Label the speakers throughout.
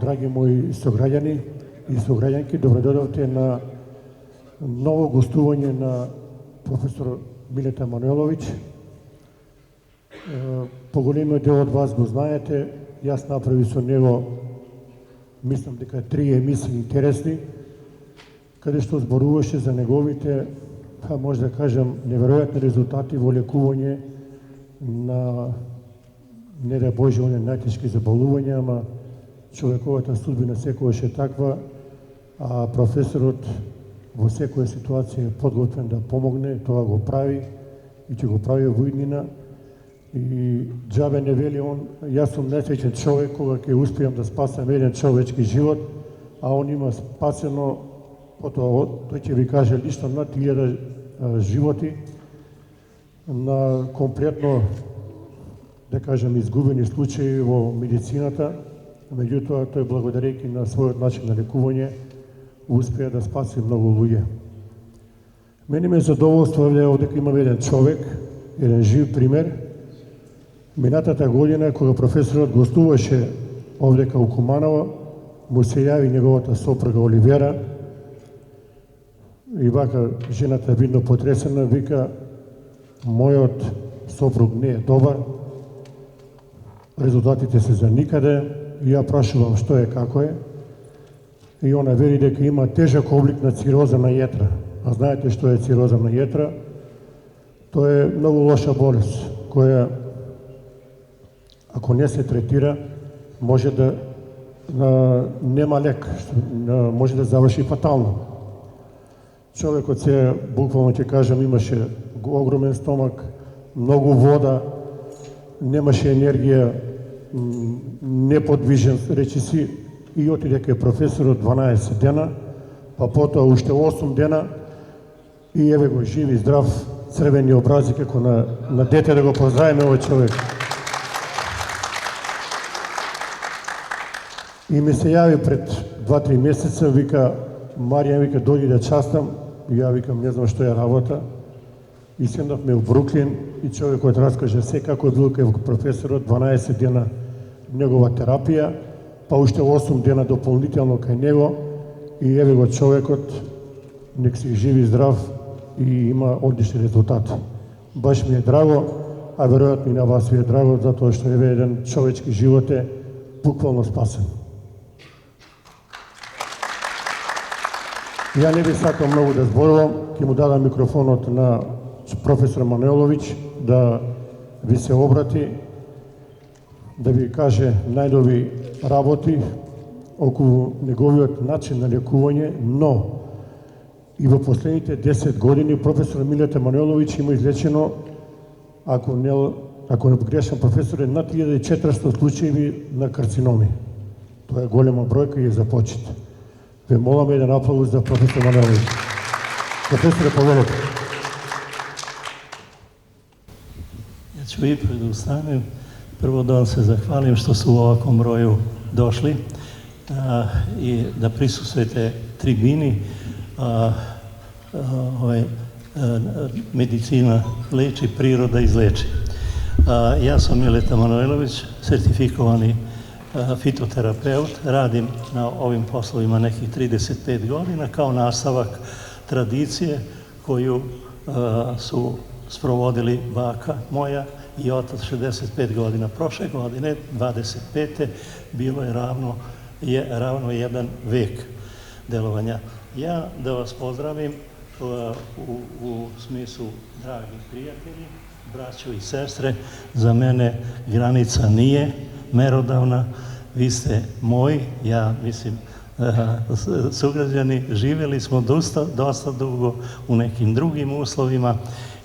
Speaker 1: Драги мои сограѓани и сограѓанки, добродојдовте на ново гостување на професор Милета Мануеловиќ. Поголемиот дел од вас го знаете, јас направи со него, мислам дека 3 емисии интересни, каде што зборуваше за неговите, може да кажам, неверојатни резултати во лекување на, не да Боже, оне најтешки заболувања, ама човековата судбина секогаш е таква, а професорот во секоја ситуација е подготвен да помогне, тоа го прави и ќе го прави во иднина. И џабе не вели он, јас сум несреќен човек кога ќе успеам да спасам еден човечки живот, а он има спасено, потоа тој ќе ви каже лично над 1000 животи на комплетно, да кажем, изгубени случаи во медицината. Меѓутоа, тој благодарејќи на својот начин на лекување успеа да спаси многу луѓе. Мене ме задоволство овде дека имам еден човек, еден жив пример. Минатата година, кога професорот гостуваше овде кај Куманово, му се јави неговата сопруга Оливера и вака жената видно потресена, вика: мојот сопруг не е добар, резултатите се за никаде. И ја прашувам што е, како е, и она вери дека има тежок облик на цироза на јетра. А знаете што е цироза на јетра? Тоа е многу лоша болест, која, ако не се третира, може да нема лек, може да заврши фатално. Човекот се, буквално ќе кажам, имаше огромен стомак, многу вода, немаше енергија, неподвижен, речи си, и отиде кај професорот 12 дена, па потоа уште 8 дена, и еве го жив и здрав, црвени образи, како на дете, да го поздравиме овој човек. И ми се јави пред 2-3 месеца, вика: Маријан, вика, дојди да частам. И ја викам, не знам што е работа. И седнавме во Бруклин и човекот раскаже се како е бил кај професорот, 12 дена негова терапија, па уште 8 дена дополнително кај него, и еве го човекот, нек си жив и здрав и има одлични резултати. Баш ми е драго, а веројатно и на вас ви е драго, затоа што еве еден човечки живот е буквално спасен. Ја не би сакал многу да зборувам, ќе му дадам микрофонот на професор Мануеловиќ да ви се обрати, да ви каже најнови работи околу неговиот начин на лекување, но и во последните 10 години професор Милета Мануеловиќ има излечено, ако не грешам, професор, е над 1400 случаи на карциноми. Тоа е голема бројка и е за почит. Ве молам еден аплауз за професор Мануеловиќ. Професоре, повелете.
Speaker 2: Ja ću i predstavim. Prvo da vam se zahvalim što su u ovakvom broju došli i da prisustvujete tribini. Medicina leči, priroda izleči. Ja sam Mileta Manojlović, sertifikovani fitoterapeut. Radim na ovim poslovima nekih 35 godina kao nastavak tradicije koju su sprovodili baka moja i otac 65 godina. Prošle godine, 25. bilo je ravno 1 vek delovanja. Ja da vas pozdravim u smislu dragi prijatelji, braćo i sestre. Za mene granica nije merodavna. Vi ste moji, ja mislim sugrađani, živjeli smo dosta dugo u nekim drugim uslovima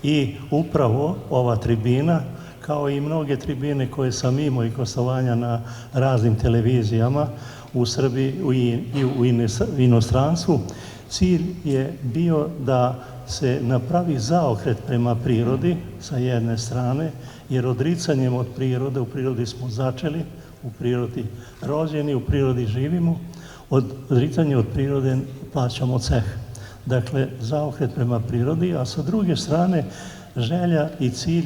Speaker 2: i upravo ova tribina, kao i mnoge tribine koje sam imao i gostovanja na raznim televizijama u Srbiji i u inostranstvu, cilj je bio da se napravi zaokret prema prirodi sa jedne strane, jer odricanjem od prirode, u prirodi smo začeli, u prirodi rođeni, u prirodi živimo, odricanje od prirode plaćamo ceh. Dakle, zaokret prema prirodi, a sa druge strane želja i cilj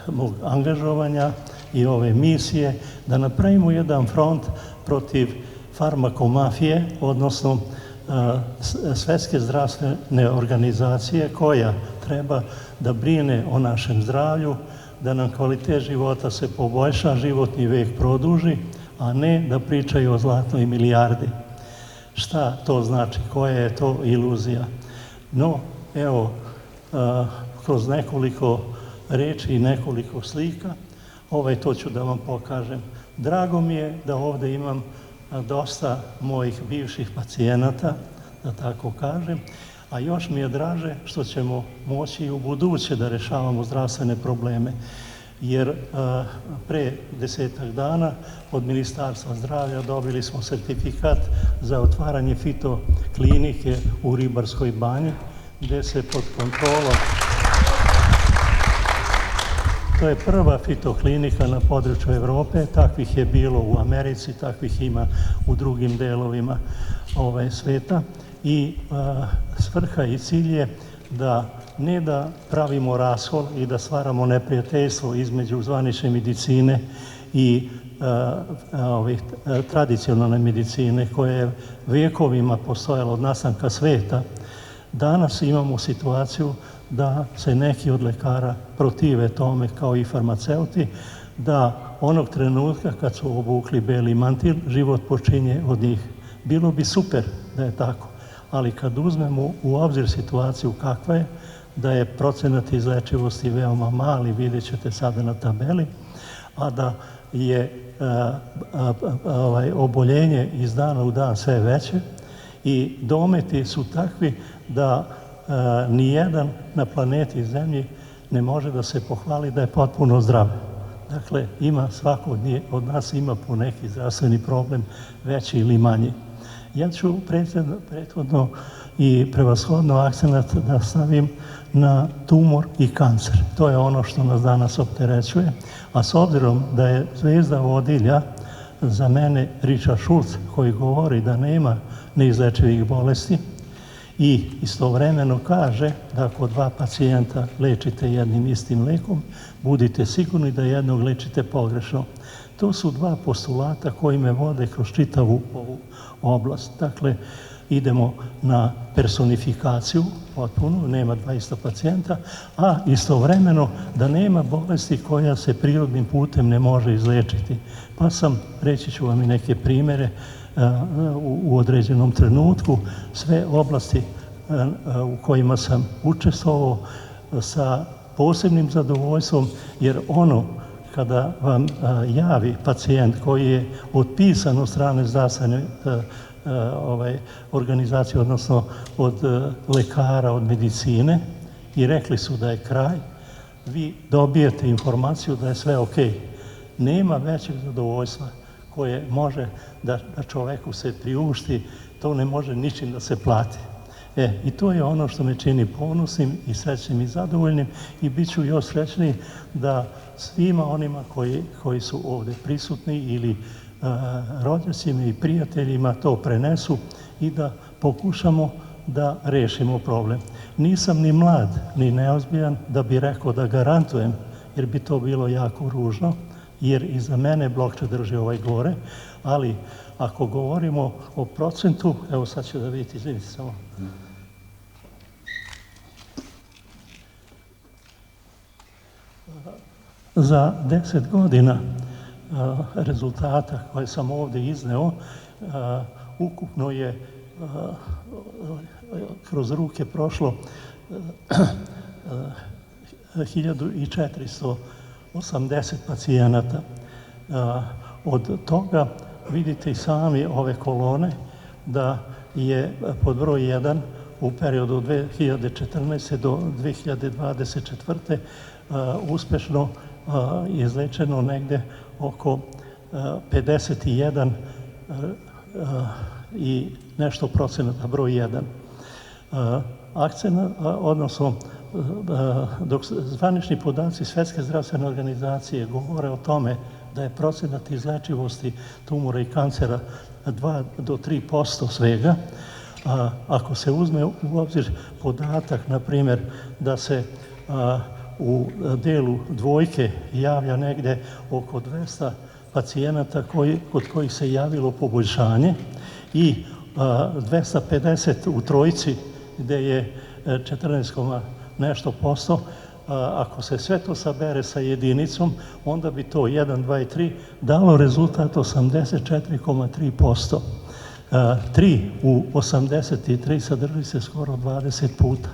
Speaker 2: mog angažovanja i ove misije da napravimo jedan front protiv farmakomafije, odnosno Svetske zdravstvene organizacije koja treba da brine o našem zdravlju, da nam kvalitet života se poboljša, životni vek produži, a ne da pričaju o zlatnoj milijardi. Šta to znači? Koja je to iluzija? No, evo, kroz nekoliko reči i nekoliko slika, to ću da vam pokažem. Drago mi je da ovde imam dosta mojih bivših pacijenata, da tako kažem, a još mi je draže što ćemo moći i u buduće da rešavamo zdravstvene probleme. Jer pre 10-ak dana od Ministarstva zdravlja dobili smo sertifikat za otvaranje fitoklinike u Ribarskoj banji, gde se pod kontrolom... To je prva fitoklinika na području Evrope, takvih je bilo u Americi, takvih ima u drugim delovima sveta i svrha i cilj je da ne da pravimo raskol i da stvaramo neprijateljstvo između zvanične medicine i tradicionalne medicine koja je vekovima postojala od nastanka sveta. Danas imamo situaciju da se neki od lekara protive tome, kao i farmaceuti, da onog trenutka kad su obukli beli mantil, život počinje od njih. Bilo bi super da je tako, ali kad uzmemo u obzir situaciju kakva je, da je procenat izlečivosti veoma mali, vidjet ćete sada na tabeli, a da je oboljenje iz dana u dan sve veće i dometi su takvi da nijedan na planeti Zemlji ne može da se pohvali da je potpuno zdrav. Dakle, svako od nas ima po neki zdravstveni problem, veći ili manji. Ja ću prethodno i prevashodno akcenat da stavim na tumor i kancer. To je ono što nas danas opterećuje, a s obzirom da je zvezda vodilja za mene Richard Schultz, koji govori da nema neizlečivih bolesti i istovremeno kaže da ako 2 pacijenta lečite jednim istim lekom, budite sigurni da jednog lečite pogrešno. To su 2 postulata koji me vode kroz čitavu ovu oblast. Dakle, idemo na personifikaciju, potpuno, nema 200 pacijenta, a istovremeno da nema bolesti koja se prirodnim putem ne može izlečiti. Pa reći ću vam i neke primere u određenom trenutku, sve oblasti u kojima sam učestvovao sa posebnim zadovoljstvom, jer ono kada vam javi pacijent koji je otpisan od strane zdravstvene organizacije, odnosno od lekara, od medicine i rekli su da je kraj, vi dobijete informaciju da je sve ok. Nema većeg zadovoljstva koje može da čoveku se priušti, to ne može ničim da se plati. I to je ono što me čini ponosnim i srećnim i zadovoljnim i bit ću još srećniji da svima onima koji su ovde prisutni ili rođacima i prijateljima to prenesu i da pokušamo da rešimo problem. Nisam ni mlad, ni neozbiljan da bi rekao da garantujem, jer bi to bilo jako ružno, jer iza mene blokče drži ovaj gore, ali ako govorimo o procentu, evo sad ću da vidite, izvinite samo. Za 10 godina rezultata koje sam ovde izneo, ukupno je kroz ruke prošlo 1480 pacijenata. Od toga vidite i sami ove kolone da je pod broj 1 u periodu od 2014. do 2024. Uspešno izlečeno negde oko 51 i nešto procenata broj 1. Akcent, odnosno dok zvanični podaci Svetske zdravstvene organizacije govore o tome da je procenat izlečivosti tumora i kancera 2 do 3% svega, ako se uzme u obzir podatak, na primjer, da se u delu dvojke javlja negde oko 200 pacijenata kod kojih se javilo poboljšanje i 250 u trojci gde je 14, nešto posto, ako se sve to sabere sa jedinicom, onda bi to 1, 2 i 3 dalo rezultat 84,3%. 3 u 83 sadrži se skoro 20 puta.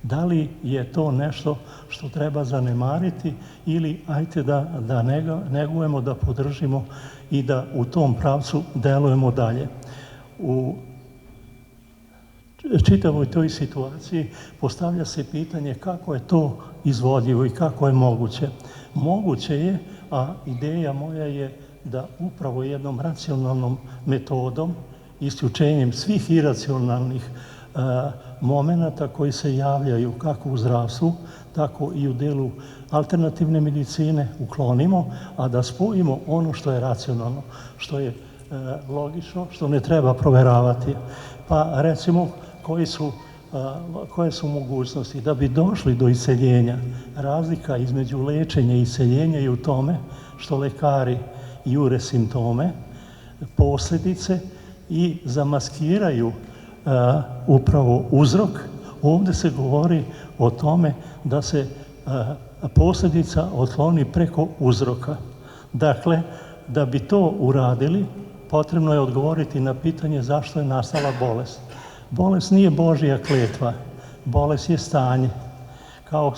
Speaker 2: Da li je to nešto što treba zanemariti ili ajte da negujemo, da podržimo i da u tom pravcu delujemo dalje. U čitavoj toj situaciji postavlja se pitanje kako je to izvodljivo i kako je moguće. Moguće je, a ideja moja je da upravo jednom racionalnom metodom, isključenjem svih iracionalnih momenata koji se javljaju kako u zdravstvu, tako i u delu alternativne medicine uklonimo, a da spojimo ono što je racionalno, što je logično, što ne treba proveravati. Pa recimo, koje su mogućnosti da bi došli do iseljenja? Razlika između lečenja i iseljenja je u tome što lekari jure simptome, posljedice i zamaskiraju upravo uzrok. Ovdje se govori o tome da se posljedica otkloni preko uzroka. Dakle, da bi to uradili, potrebno je odgovoriti na pitanje zašto je nastala bolest. Bolest nije Božja kletva, bolest je stanje. Kao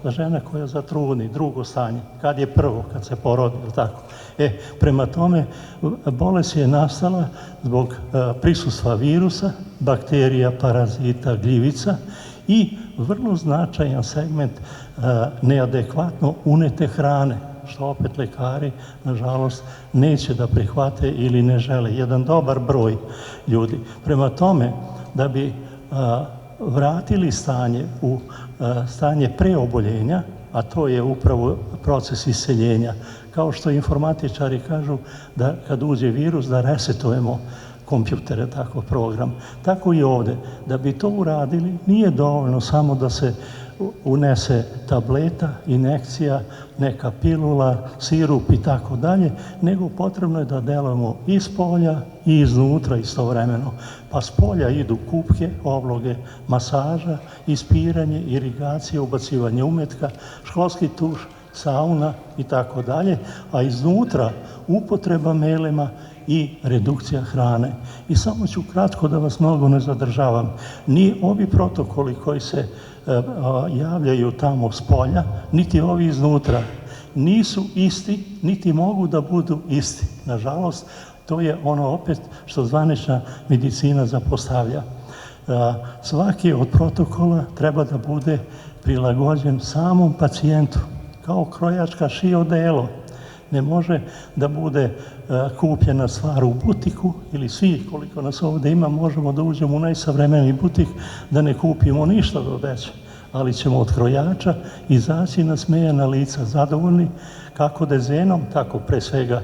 Speaker 2: žena koja zatrudni, drugo stanje, kad je prvo, kad se porodi, tako. Prema tome, bolest je nastala zbog prisustva virusa, bakterija, parazita, gljivica i vrlo značajan segment neadekvatno unete hrane, što opet lekari, nažalost, neće da prihvate ili ne žele. Jedan dobar broj ljudi. Prema tome, da bi vratili stanje u stanje preoboljenja, a to je upravo proces iseljenja. Kao što informatičari kažu da kad uđe virus da resetujemo kompjutere, tako program. Tako i ovdje. Da bi to uradili nije dovoljno samo da se unese tableta, injekcija, neka pilula, sirup i tako dalje, nego potrebno je da delujemo i s polja i iznutra istovremeno. Pa s polja idu kupke, obloge, masaža, ispiranje, irigacija, ubacivanje umetka, školski tuš, sauna i tako dalje, a iznutra upotreba melema i redukcija hrane. I samo ću kratko da vas mnogo ne zadržavam. Ni ovi protokoli koji se javljaju tamo s polja, niti ovi iznutra, nisu isti, niti mogu da budu isti. Nažalost, to je ono opet što zvanična medicina zapostavlja. Svaki od protokola treba da bude prilagođen samom pacijentu, kao krojačka šije odelo. Ne može da bude kupljena stvar u butiku ili svi, koliko nas ovdje ima, možemo da uđemo u najsavremeniji butik, da ne kupimo ništa do veće, ali ćemo od krojača izaći nasmejana lica, zadovoljni kako dezenom, tako pre svega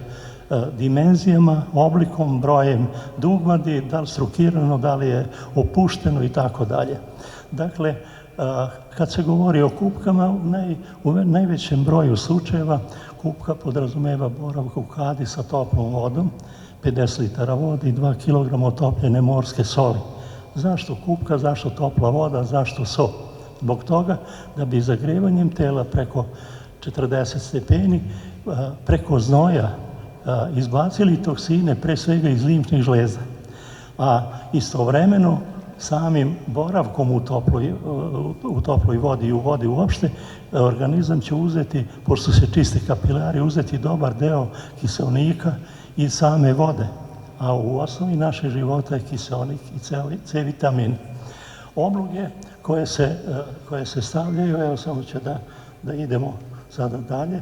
Speaker 2: dimenzijama, oblikom, brojem dugmadi, da li strukirano, da li je opušteno i tako dalje. Dakle, kad se govori o kupkama, u najvećem broju slučajeva kupka podrazumeva boravak u kadi sa toplom vodom, 50 litara vode i 2 kg otopljene morske soli. Zašto kupka, zašto topla voda, zašto so? Zbog toga da bi zagrevanjem tela preko 40 stepeni, preko znoja izbacili toksine, pre svega iz limfnih žlezda. A istovremeno samim boravkom u toploj vodi i u vodi uopšte, organizam će uzeti, pošto se čiste kapilari, uzeti dobar deo kiseonika i same vode, a u osnovi našeg života je kiseonik i C vitamin. Obloge koje se stavljaju, evo samo ću da idemo sada dalje,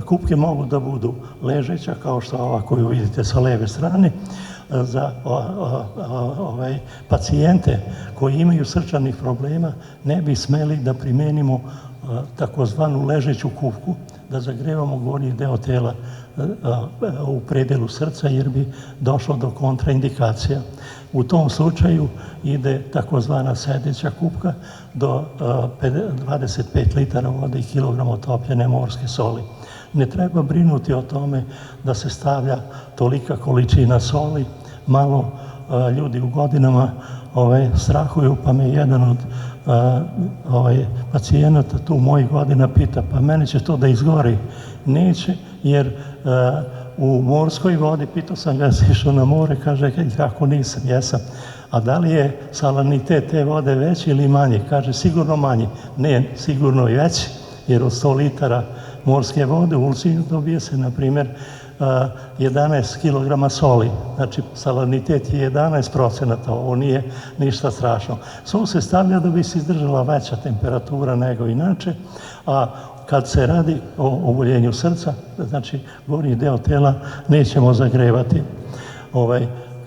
Speaker 2: kupke mogu da budu ležeća, kao što ova koju vidite sa leve strane. Za pacijente koji imaju srčanih problema ne bi smeli da primenimo takozvanu ležeću kupku, da zagrevamo gornji deo tela u predelu srca, jer bi došlo do kontraindikacija. U tom slučaju ide takozvana sedeća kupka do 25 litara vode i kilograma topljene morske soli. Ne treba brinuti o tome da se stavlja tolika količina soli. Malo ljudi u godinama strahuju, pa me jedan od pacijenata tu mojih godina pita, pa mene će to da izgori. Neće, jer u morskoj vodi, pitao sam ga, si išao na more, kaže, kako nisam, jesam. A da li je salinitet te vode veći ili manji? Kaže, sigurno manji. Ne, sigurno i veći, jer od 100 litara morske vode u Ulcinju dobije se, na primjer, 11 kilograma soli. Znači, salinitet je 11%, ovo nije ništa strašno. Sol se stavlja da bi se izdržala veća temperatura nego inače, a kad se radi o oboljenju srca, znači gornji deo tela nećemo zagrevati.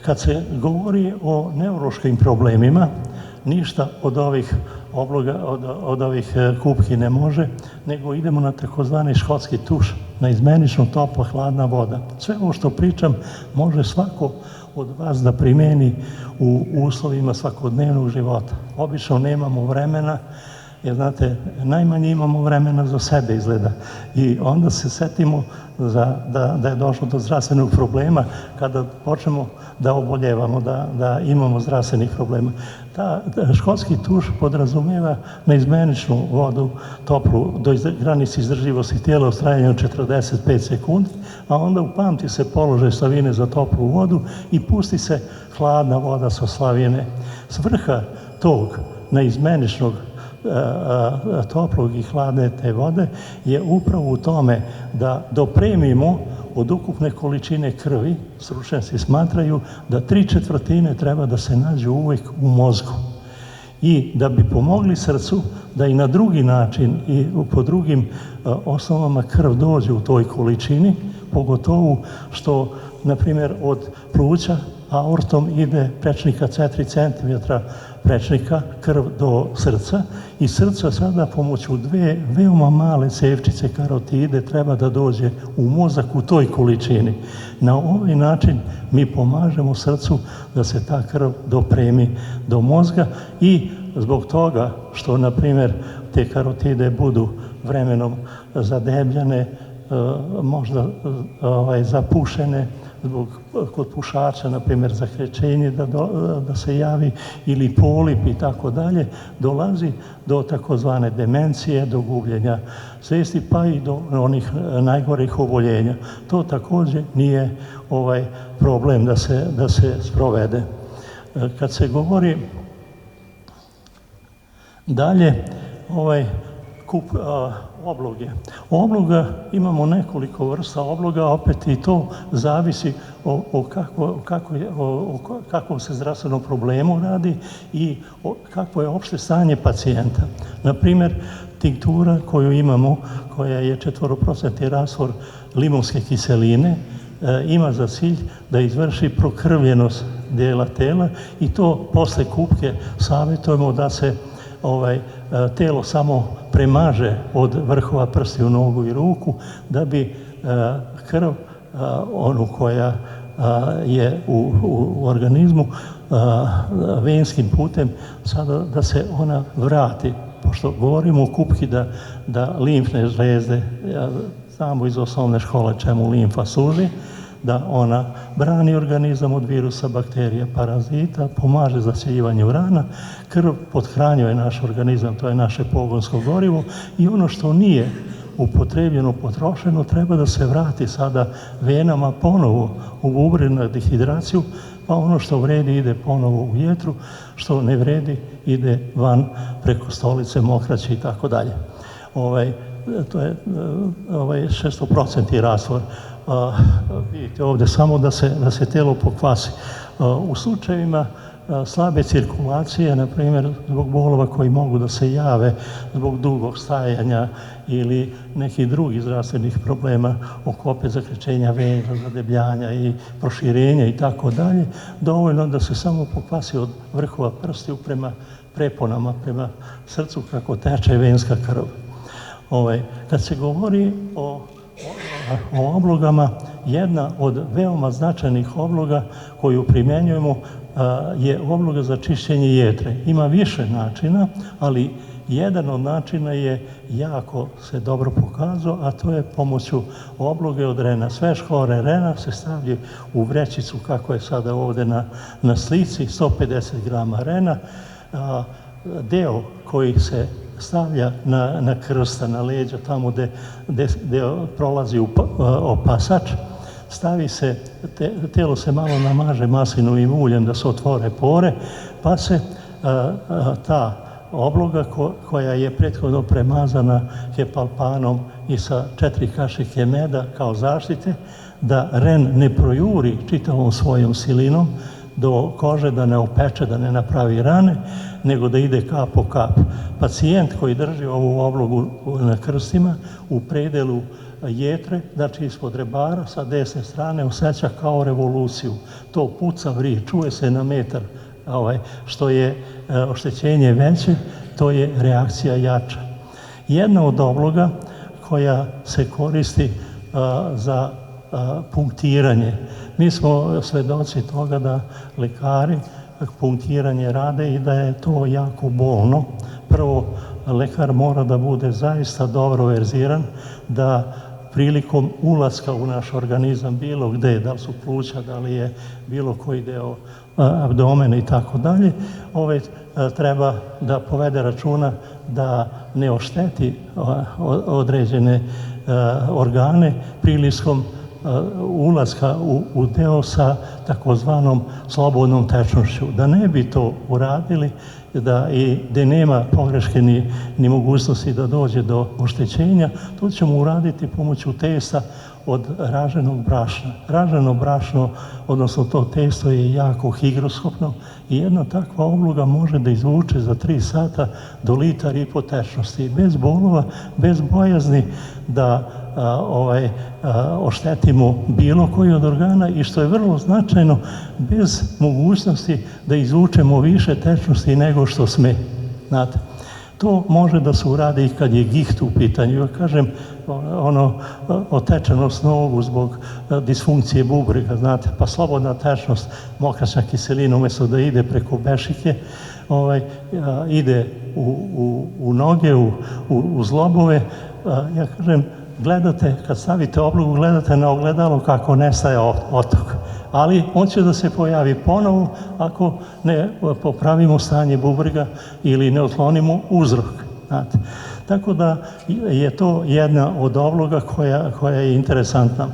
Speaker 2: Kad se govori o neurološkim problemima, ništa od ovih obloga, od ovih kupki ne može, nego idemo na takozvani škotski tuš, na izmenično topla hladna voda. Sve ovo što pričam može svako od vas da primeni u uslovima svakodnevnog života. Obično nemamo vremena, jer znate, najmanje imamo vremena za sebe izgleda. I onda se setimo da je došlo do zdravstvenog problema kada počnemo da oboljevamo, da imamo zdravstvenih problema. Škotski tuš podrazumijeva neizmeničnu vodu toplu do granice izdržljivosti tijela u trajanju od 45 sekundi, a onda upamti se položaj slavine za toplu vodu i pusti se hladna voda sa slavine. Svrha tog neizmeničnog toplog i hladne te vode je upravo u tome da dopremimo od ukupne količine krvi, stručnjaci smatraju da 3/4 treba da se nađu uvijek u mozgu. I da bi pomogli srcu da i na drugi način i po drugim osnovama krv dođe u toj količini, pogotovo što, na primjer, od pluća aortom ide prečnika 4 cm prečnika krv do srca i srca sada pomoću dve veoma male cevčice karotide treba da dođe u mozak u toj količini. Na ovaj način mi pomažemo srcu da se ta krv dopremi do mozga i zbog toga što, na primjer, te karotide budu vremenom zadebljane, možda zapušene, kod pušača, na primjer, zakrečenje da se javi ili polip i tako dalje, dolazi do takozvane demencije, do gubljenja svijesti, pa i do onih najgorih oboljenja. To također nije problem da se sprovede. Kad se govori dalje, obloge. Obloga imamo nekoliko vrsta obloga, opet i to zavisi o kakvom se zdravstvenom problemu radi i kakvo je opšte stanje pacijenta. Na primjer, tinktura koju imamo, koja je 4% rastvor limunske kiseline, ima za cilj da izvrši prokrvljenost dijela tela i to posle kupke savjetujemo da se telo samo premaže od vrhova prstiju, nogu i ruku, da bi krv, onu koja je u organizmu, venskim putem, sada da se ona vrati. Pošto govorimo o kupki da limfne žlezde, znamo iz osnovne škole čemu limfa služi, da ona brani organizam od virusa, bakterija, parazita, pomaže zasjeljivanju rana, krv pothranjuje naš organizam, to je naše pogonsko gorivo i ono što nije upotrebljeno, potrošeno, treba da se vrati sada venama ponovo u bubreg na dehidraciju, pa ono što vredi ide ponovo u jetru, što ne vredi ide van preko stolice, mokraće i tako dalje. To je 6% rastvor vidite ovdje samo da se telo pokvasi. U slučajevima slabe cirkulacije, na primjer zbog bolova koji mogu da se jave zbog dugog stajanja ili nekih drugih zdravstvenih problema oko opet zakrčenja vena, zadebljanja i proširenja i tako dalje, dovoljno da se samo pokvasi od vrhova prstiju prema preponama, prema srcu kako teče venska krv. Kad se govori o oblogama, jedna od veoma značajnih obloga koju primjenjujemo je obloga za čišćenje jetre. Ima više načina, ali jedan od načina je jako se dobro pokazao, a to je pomoću obloge od rena. Sve škore rena se stavljaju u vrećicu kako je sada ovdje na slici, 150 grama rena. Deo koji se stavlja na krsta, na leđa, tamo gdje prolazi opasač, stavi se, telo se malo namaže maslinovim uljem da se otvore pore, pa se ta obloga koja je prethodno premazana hepalpanom i sa 4 kašike meda kao zaštite, da ren ne projuri čitavom svojom silinom do kože, da ne opeče, da ne napravi rane, nego da ide kap po kap. Pacijent koji drži ovu oblogu na krstima u predelu jetre, znači ispod rebara sa desne strane, osjeća kao revoluciju. To puca, vri, čuje se na metar. Što je oštećenje veće, to je reakcija jača. Jedna od obloga koja se koristi za punktiranje. Mi smo svedoci toga da lekari punktiranje rade i da je to jako bolno. Prvo, lekar mora da bude zaista dobro verziran, da prilikom ulaska u naš organizam bilo gde, da li su pluća, da li je bilo koji deo abdomena i tako dalje, treba da povede računa da ne ošteti određene organe prilikom ulaska u deo sa takozvanom slobodnom tečnošću. Da ne bi to uradili, gde nema pogreške ni mogućnosti da dođe do oštećenja, to ćemo uraditi pomoću testa od raženog brašna. Raženo brašno, odnosno to testo je jako higroskopno i jedna takva obloga može da izvuče za 3 sata do 1,5 litara tečnosti. Bez bolova, bez bojazni da oštetimo bilo koji od organa i što je vrlo značajno, bez mogućnosti da izvučemo više tečnosti nego što sme. Znate, to može da se uradi i kad je giht u pitanju. Ja kažem, otečenost nogu zbog disfunkcije bubrega, znate, pa slobodna tečnost, mokraćna kiselina umjesto da ide preko bešike, ide u noge, u zlobove. Ja kažem, gledate, kad stavite oblogu, gledate na ogledalo kako nestaje otok. Ali on će da se pojavi ponovo ako ne popravimo stanje bubrega ili ne otklonimo uzrok. Znate. Tako da je to jedna od obloga koja je interesantna.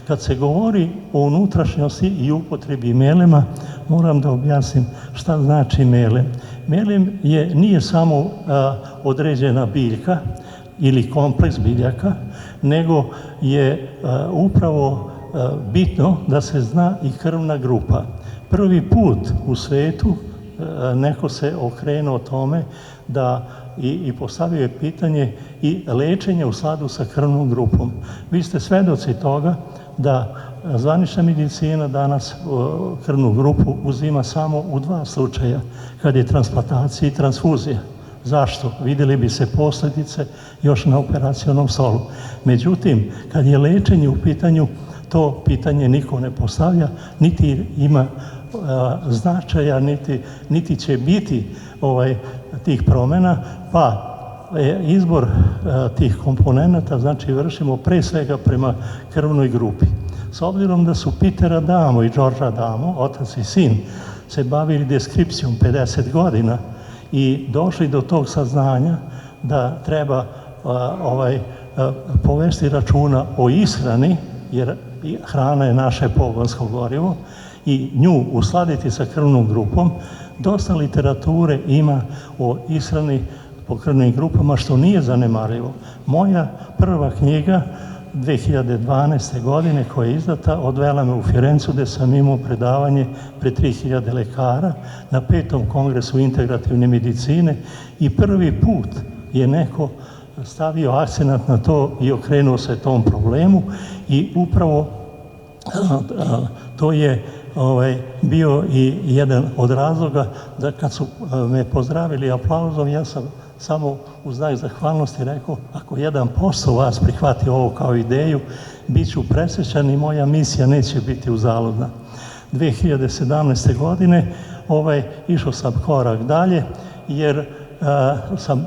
Speaker 2: Kad se govori o unutrašnjosti i upotrebi melema, moram da objasnim šta znači melem. Melem nije samo određena biljka ili kompleks biljaka, nego je upravo bitno da se zna i krvna grupa. Prvi put u svetu neko se okrenuo tome da i postavio je pitanje i lečenje u skladu sa krvnom grupom. Vi ste svedoci toga da zvanična medicina danas krvnu grupu uzima samo u 2 slučaja, kad je transplantacija i transfuzija. Zašto? Vidjeli bi se posljedice još na operacionom stolu. Međutim, kad je lečenje u pitanju, to pitanje niko ne postavlja, niti ima značaja, niti će biti tih promjena, pa izbor tih komponenata, znači vršimo pre svega prema krvnoj grupi. S obzirom da su Peter Adamo i George Adamo, otac i sin, se bavili deskripcijom 50 godina i došli do tog saznanja da treba povesti računa o ishrani, jer hrana je naše pogonsko gorivo, i nju uskladiti sa krvnom grupom. Dosta literature ima o ishrani po krvnim grupama, što nije zanemarivo. Moja prva knjiga 2012. godine koja je izdata odvela me u Firencu gdje sam imao predavanje pred 3000 lekara na 5. kongresu integrativne medicine i prvi put je neko stavio akcenat na to i okrenuo se tom problemu i upravo to je bio i jedan od razloga da kad su me pozdravili aplauzom, ja sam samo u znak zahvalnosti rekao, ako 1% vas prihvati ovo kao ideju, bit ću presrećan i moja misija neće biti uzaludna. 2017. godine išao sam korak dalje jer sam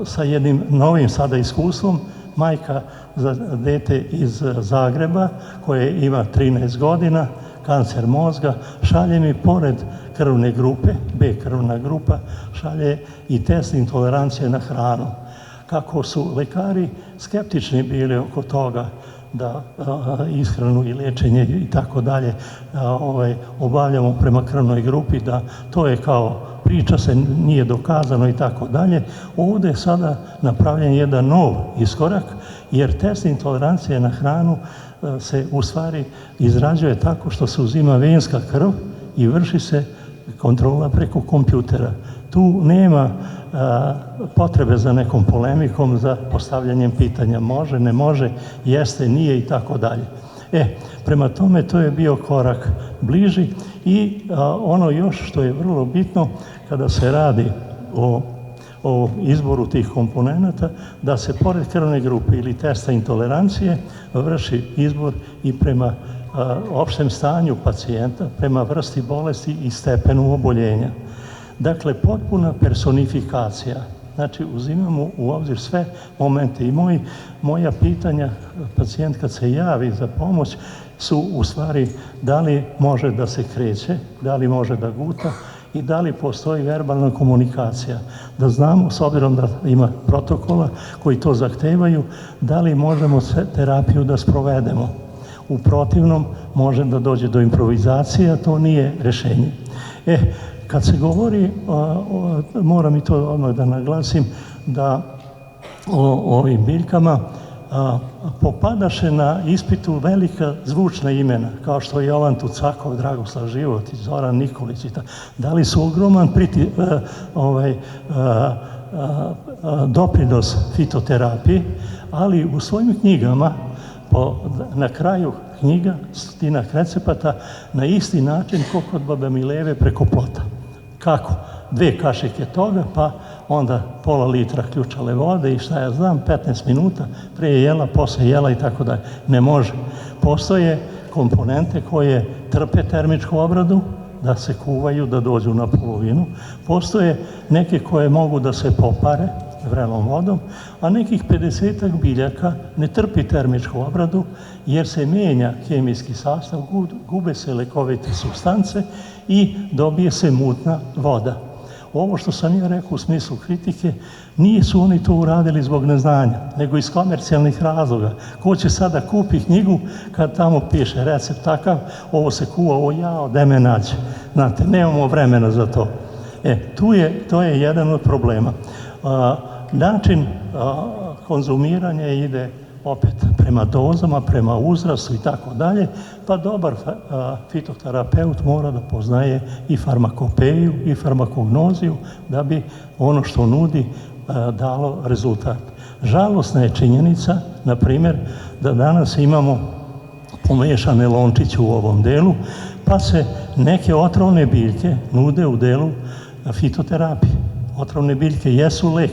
Speaker 2: sa jednim novim sada iskustvom, majka za dete iz Zagreba koje ima 13 godina, kancer mozga, šalje mi pored krvne grupe, B krvna grupa, šalje i test intolerancije na hranu. Kako su lekari skeptični bili oko toga da ishranu i liječenje i tako dalje obavljamo prema krvnoj grupi, da to je kao priča se nije dokazano i tako dalje. Ovdje je sada napravljen jedan nov iskorak jer test intolerancije na hranu se u stvari izrađuje tako što se uzima venska krv i vrši se kontrola preko kompjutera. Tu nema potrebe za nekom polemikom, za postavljanjem pitanja može, ne može, jeste, nije i tako dalje. Prema tome to je bio korak bliži i ono još što je vrlo bitno kada se radi o izboru tih komponenata, da se pored krvne grupe ili testa intolerancije vrši izbor i prema opštem stanju pacijenta, prema vrsti bolesti i stepenu oboljenja. Dakle, potpuna personifikacija. Znači, uzimamo u obzir sve momente i moja pitanja, pacijent kad se javi za pomoć, su u stvari da li može da se kreće, da li može da guta i da li postoji verbalna komunikacija. Da znamo, s obzirom da ima protokola koji to zahtevaju, da li možemo terapiju da sprovedemo. U protivnom može da dođe do improvizacije, a to nije rješenje. Kad se govori, moram i to odmah da naglasim, da o ovim biljkama popadaše na ispitu velika zvučna imena, kao što je Jovan Tucakov, Dragoslav Životić, Zoran Nikolić i tako. Dali su ogroman doprinos fitoterapiji, ali u svojim knjigama, na kraju knjiga, 100 recepata, na isti način kao kod babe Mileve preko plota. Kako? 2 kašike toga, pa onda pola litra ključale vode i šta ja znam, 15 minuta, prije jela, poslije jela i tako dalje. Ne može. Postoje komponente koje trpe termičku obradu, da se kuvaju, da dođu na polovinu. Postoje neke koje mogu da se popare vrelom vodom, a nekih 50-ak biljaka ne trpi termičku obradu jer se mijenja hemijski sastav, gube se lekovite supstance i dobije se mutna voda. Ovo što sam ja rekao u smislu kritike, nisu oni to uradili zbog neznanja, nego iz komercijalnih razloga. Ko će sada kupi knjigu kad tamo piše recept takav, ovo se kuva, ovo jao, da me nađe. Znate, nemamo vremena za to. To je jedan od problema. Način konzumiranja ide opet prema dozama, prema uzrastu i tako dalje, pa dobar fitoterapeut mora da poznaje i farmakopeju i farmakognoziju da bi ono što nudi dalo rezultat. Žalosna je činjenica, na primjer, da danas imamo pomešane lončiće u ovom delu, pa se neke otrovne biljke nude u delu fitoterapije. Otrovne biljke jesu lek,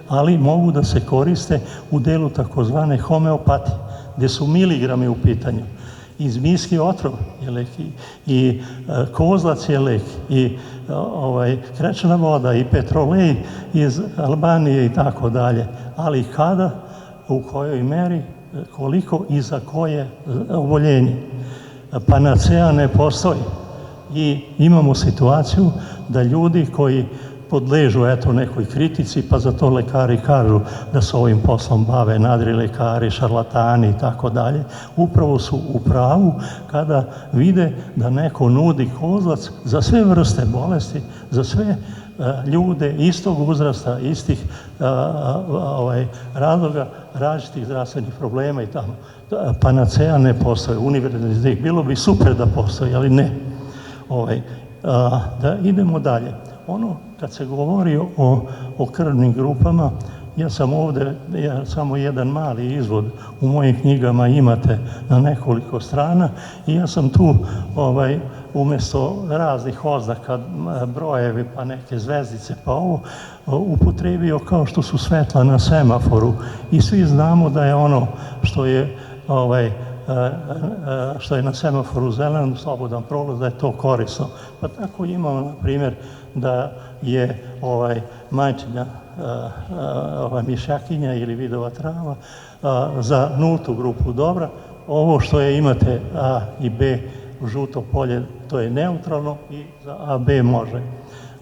Speaker 2: ali mogu da se koriste u delu takozvane homeopatije, gdje su miligrami u pitanju. I zmijski otrov je lek, i kozlac je lek, i krečna voda, i petrolej iz Albanije i tako dalje. Ali kada, u kojoj meri, koliko i za koje oboljenje. Panacea ne postoji. I imamo situaciju da ljudi koji podležu nekoj kritici, pa za to lekari kažu da se ovim poslom bave nadri lekari, šarlatani i tako dalje, upravo su u pravu kada vide da neko nudi kozlac za sve vrste bolesti, za sve ljude istog uzrasta, istih razloga, različitih zdravstvenih problema i tamo. Panacea ne postoje, univerzalni lijek. Bilo bi super da postoji, ali ne. Da idemo dalje. Ono, kad se govori o krvnim grupama, ja sam ovdje, samo jedan mali izvod u mojim knjigama imate na nekoliko strana i ja sam tu umjesto raznih oznaka, brojevi pa neke zvezdice pa ovo, upotrijebio kao što su svetla na semaforu i svi znamo da je ono što je na semaforu zeleno, slobodan prolaz, da je to korisno. Pa tako imamo, na primjer, da je majčina mišakinja ili vidova trava za nultu grupu dobra. Ovo što imate A i B u žuto polje, to je neutralno i za A, B može.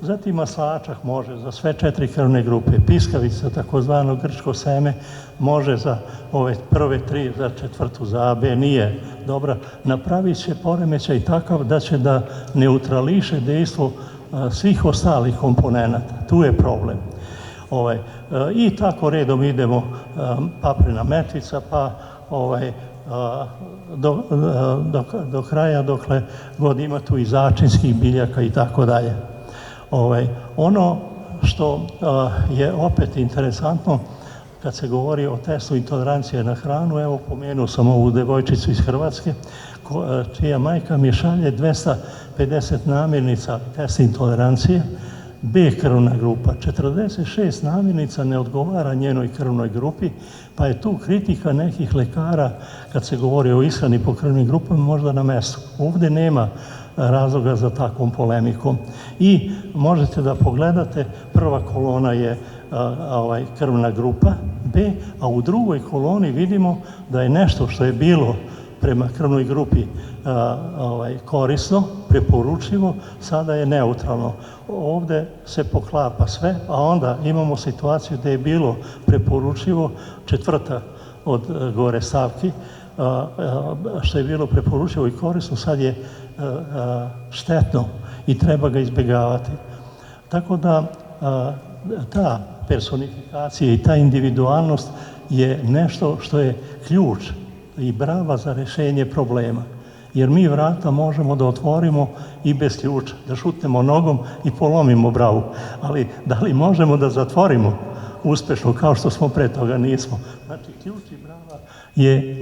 Speaker 2: Zatim maslačak može za sve 4 krvne grupe. Piskavica, takozvano grčko seme, može za ove prve 3, za 4. za A, B nije dobra. Napravit će poremećaj takav da će da neutrališe dejstvo svih ostalih komponenata. Tu je problem. I tako redom idemo, paprina metvica, pa do kraja, dokle god ima tu i začinskih biljaka i tako dalje. Ono što je opet interesantno, kad se govori o testu intolerancije na hranu, evo pomenuo sam ovu devojčicu iz Hrvatske, čija majka mi šalje 250 namirnica testa intolerancije, B krvna grupa, 46 namirnica ne odgovara njenoj krvnoj grupi, pa je tu kritika nekih lekara, kad se govori o ishrani po krvnim grupama, možda na mestu. Ovdje nema razloga za takvom polemikom. I možete da pogledate, prva kolona je krvna grupa B, a u drugoj koloni vidimo da je nešto što je bilo prema krvnoj grupi korisno, preporučivo, sada je neutralno. Ovdje se poklapa sve, a onda imamo situaciju gdje je bilo preporučivo, 4. od gore stavki, što je bilo preporučivo i korisno, sad je štetno i treba ga izbjegavati. Tako da ta personifikacija i ta individualnost je nešto što je ključ i brava za rješenje problema. Jer mi vrata možemo da otvorimo i bez ključa, da šutnemo nogom i polomimo bravu. Ali da li možemo da zatvorimo uspešno kao što smo pre toga nismo? Znači, ključ i brava je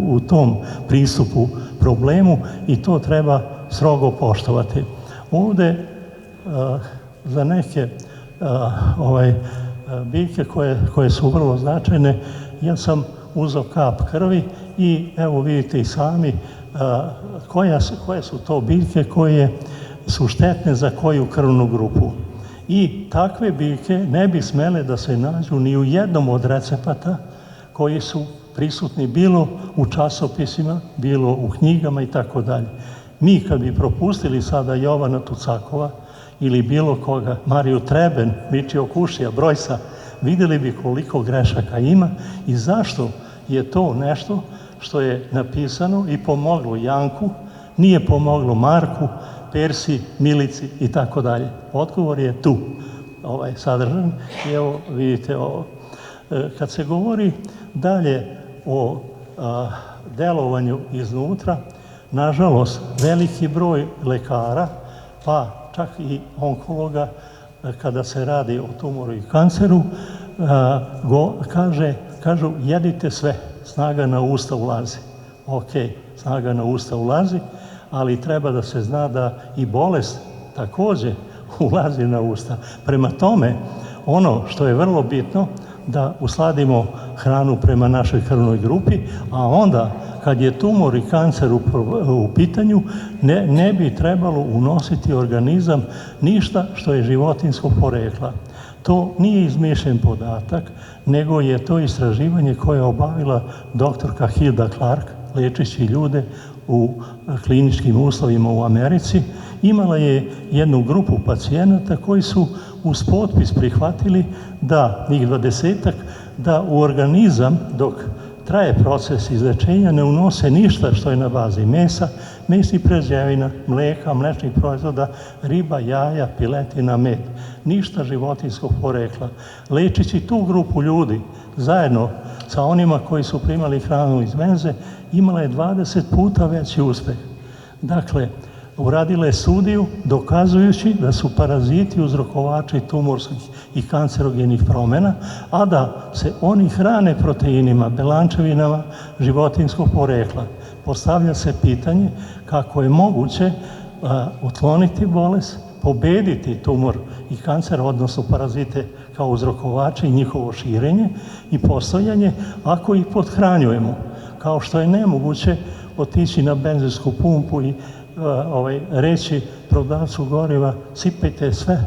Speaker 2: u tom pristupu problemu i to treba strogo poštovati. Ovdje za neke biljke koje su vrlo značajne, ja sam uzeo kap krvi i evo vidite i sami koje su to biljke koje su štetne za koju krvnu grupu. I takve biljke ne bi smele da se nađu ni u jednom od recepata koji su prisutni bilo u časopisima, bilo u knjigama i tako dalje. Mi kad bi propustili sada Jovana Tucakova ili bilo koga, Mariju Treben, Mičio Kušija, Brojsa, vidjeli bi koliko grešaka ima i zašto je to nešto što je napisano i pomoglo Janku, nije pomoglo Marku, Persi, Milici i tako dalje. Odgovor je tu sadržan i evo vidite ovo. Kad se govori dalje o delovanju iznutra, nažalost veliki broj lekara, pa čak i onkologa, kada se radi o tumoru i kanceru, kažu jedite sve, snaga na usta ulazi. Ok, snaga na usta ulazi, ali treba da se zna da i bolest također ulazi na usta. Prema tome, ono što je vrlo bitno, da usladimo hranu prema našoj krvnoj grupi, a onda kad je tumor i kancer u pitanju, ne bi trebalo unositi organizam ništa što je životinjskog porekla. To nije izmišljen podatak, nego je to istraživanje koje je obavila doktorka Hilda Clark, liječeći ljude u kliničkim uslovima u Americi. Imala je jednu grupu pacijenata koji su uz potpis prihvatili da, njih 20-ak, da u organizam dok traje proces izlečenja ne unose ništa što je na bazi mesa, mesnih prerađevina, mleka, mlečnih proizvoda, riba, jaja, piletina, med. Ništa životinjskog porekla. Lečeći tu grupu ljudi zajedno sa onima koji su primali hranu iz menze, imala je 20 puta veći uspeh. Dakle, uradila je studiju dokazujući da su paraziti uzrokovači tumorskih i kancerogenih promjena, a da se oni hrane proteinima, belančevinama životinjskog porekla. Postavlja se pitanje kako je moguće otkloniti bolest, pobediti tumor i kancer, odnosno parazite kao uzrokovači i njihovo širenje i postojanje ako ih pothranjujemo. Kao što je nemoguće otići na benzinsku pumpu i reći prodavcu goriva sipajte sve,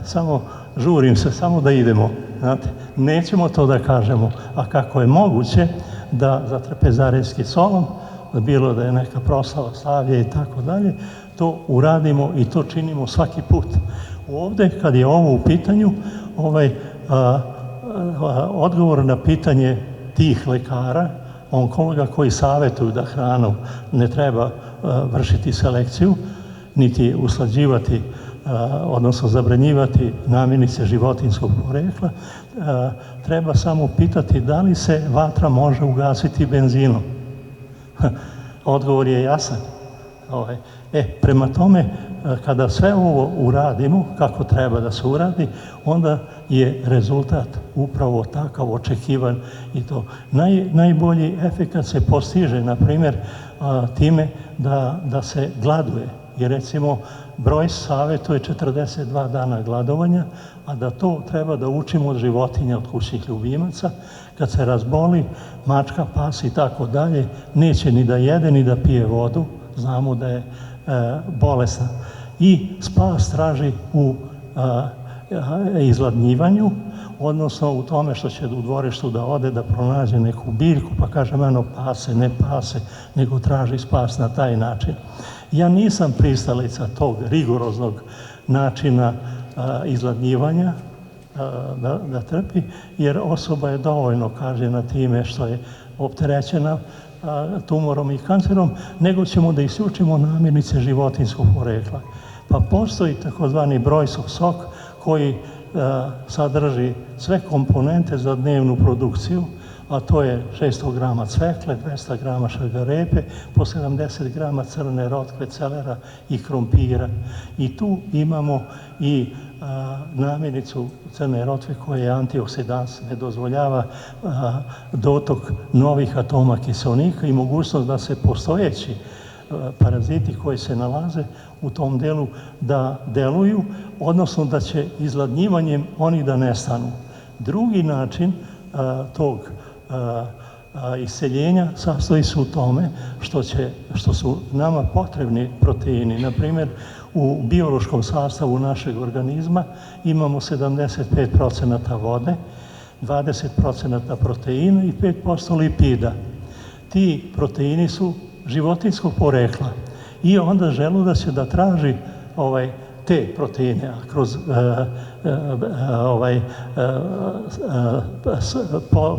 Speaker 2: samo žurim se, samo da idemo. Znate, nećemo to da kažemo. A kako je moguće da za trpezarijski solom, bilo da je neka proslava slavlje i tako dalje, to uradimo i to činimo svaki put. Ovde, kad je ovo u pitanju, odgovor na pitanje tih lekara, onkologa koji savjetuju da hranu ne treba vršiti selekciju, niti uslađivati, odnosno zabranjivati namirnice životinjskog porekla, treba samo pitati da li se vatra može ugasiti benzinom. Odgovor je jasan. Prema tome, kada sve ovo uradimo kako treba da se uradi, onda je rezultat upravo takav očekivan i to. Najbolji efekat se postiže, na primjer, time da se gladuje. Jer recimo broj savjetuje 42 dana gladovanja, a da to treba da učimo od životinja, od kućnih ljubimaca. Kad se razboli mačka, pas i tako dalje, neće ni da jede ni da pije vodu, znamo da je bolesna. I spas traži u izgladnjivanju, odnosno u tome što će u dvorištu da ode da pronađe neku biljku, pa kaže meno pase, ne pase, nego traži spas na taj način. Ja nisam pristalica tog rigoroznog načina izgladnjivanja da trpi, jer osoba je dovoljno kažnjena time što je opterećena tumorom i kancerom, nego ćemo da isključimo namirnice životinjskog porekla. Pa postoji takozvani brojsov sok koji sadrži sve komponente za dnevnu produkciju, a to je 600 grama cvekle, 200 grama šargarepe, po 70 grama crne rotkve, celera i krompira. I tu imamo i namirnicu crne rotkve koja je antioksidans, ne dozvoljava dotok novih atoma kiseonika i mogućnost da se postojeći paraziti koji se nalaze u tom delu da deluju, odnosno da će izgladnjivanjem oni da nestanu. Drugi način tog iseljenja sastoji se u tome što su nama potrebni proteini. Na primjer, u biološkom sastavu našeg organizma imamo 75% vode, 20% proteina i 5% lipida. Ti proteini su životinjskog porekla i onda želudac će da traži te proteine kroz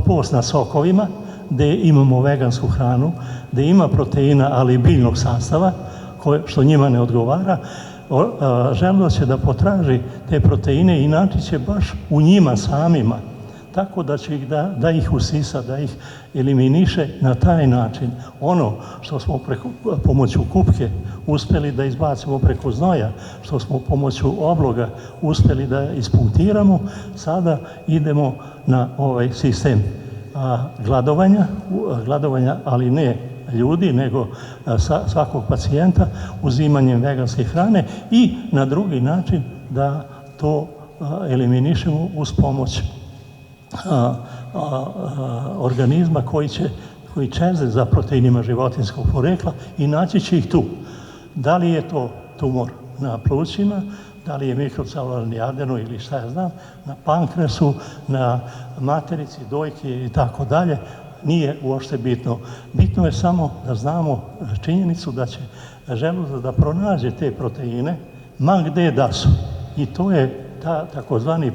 Speaker 2: post na sokovima, gde imamo vegansku hranu, gde ima proteina, ali i biljnog sastava, što njima ne odgovara, želudac će da potraži te proteine i naći će baš u njima samima, tako da će da ih usisa, da ih eliminiše na taj način. Ono što smo pomoću kupke uspeli da izbacimo preko znoja, što smo pomoću obloga uspeli da ispuntiramo, sada idemo na ovaj sistem gladovanja, ali ne ljudi, nego svakog pacijenta, uzimanjem veganske hrane i na drugi način da to eliminišemo uz pomoć organizma koji čeze za proteinima životinjskog porekla i naći će ih tu. Da li je to tumor na plućima, da li je mikrocelularni adeno ili šta ja znam, na pankreasu, na materici, dojke i tako dalje, nije uopšte bitno. Bitno je samo da znamo činjenicu da će želudac da pronađe te proteine, ma gde da su. I to je takozvani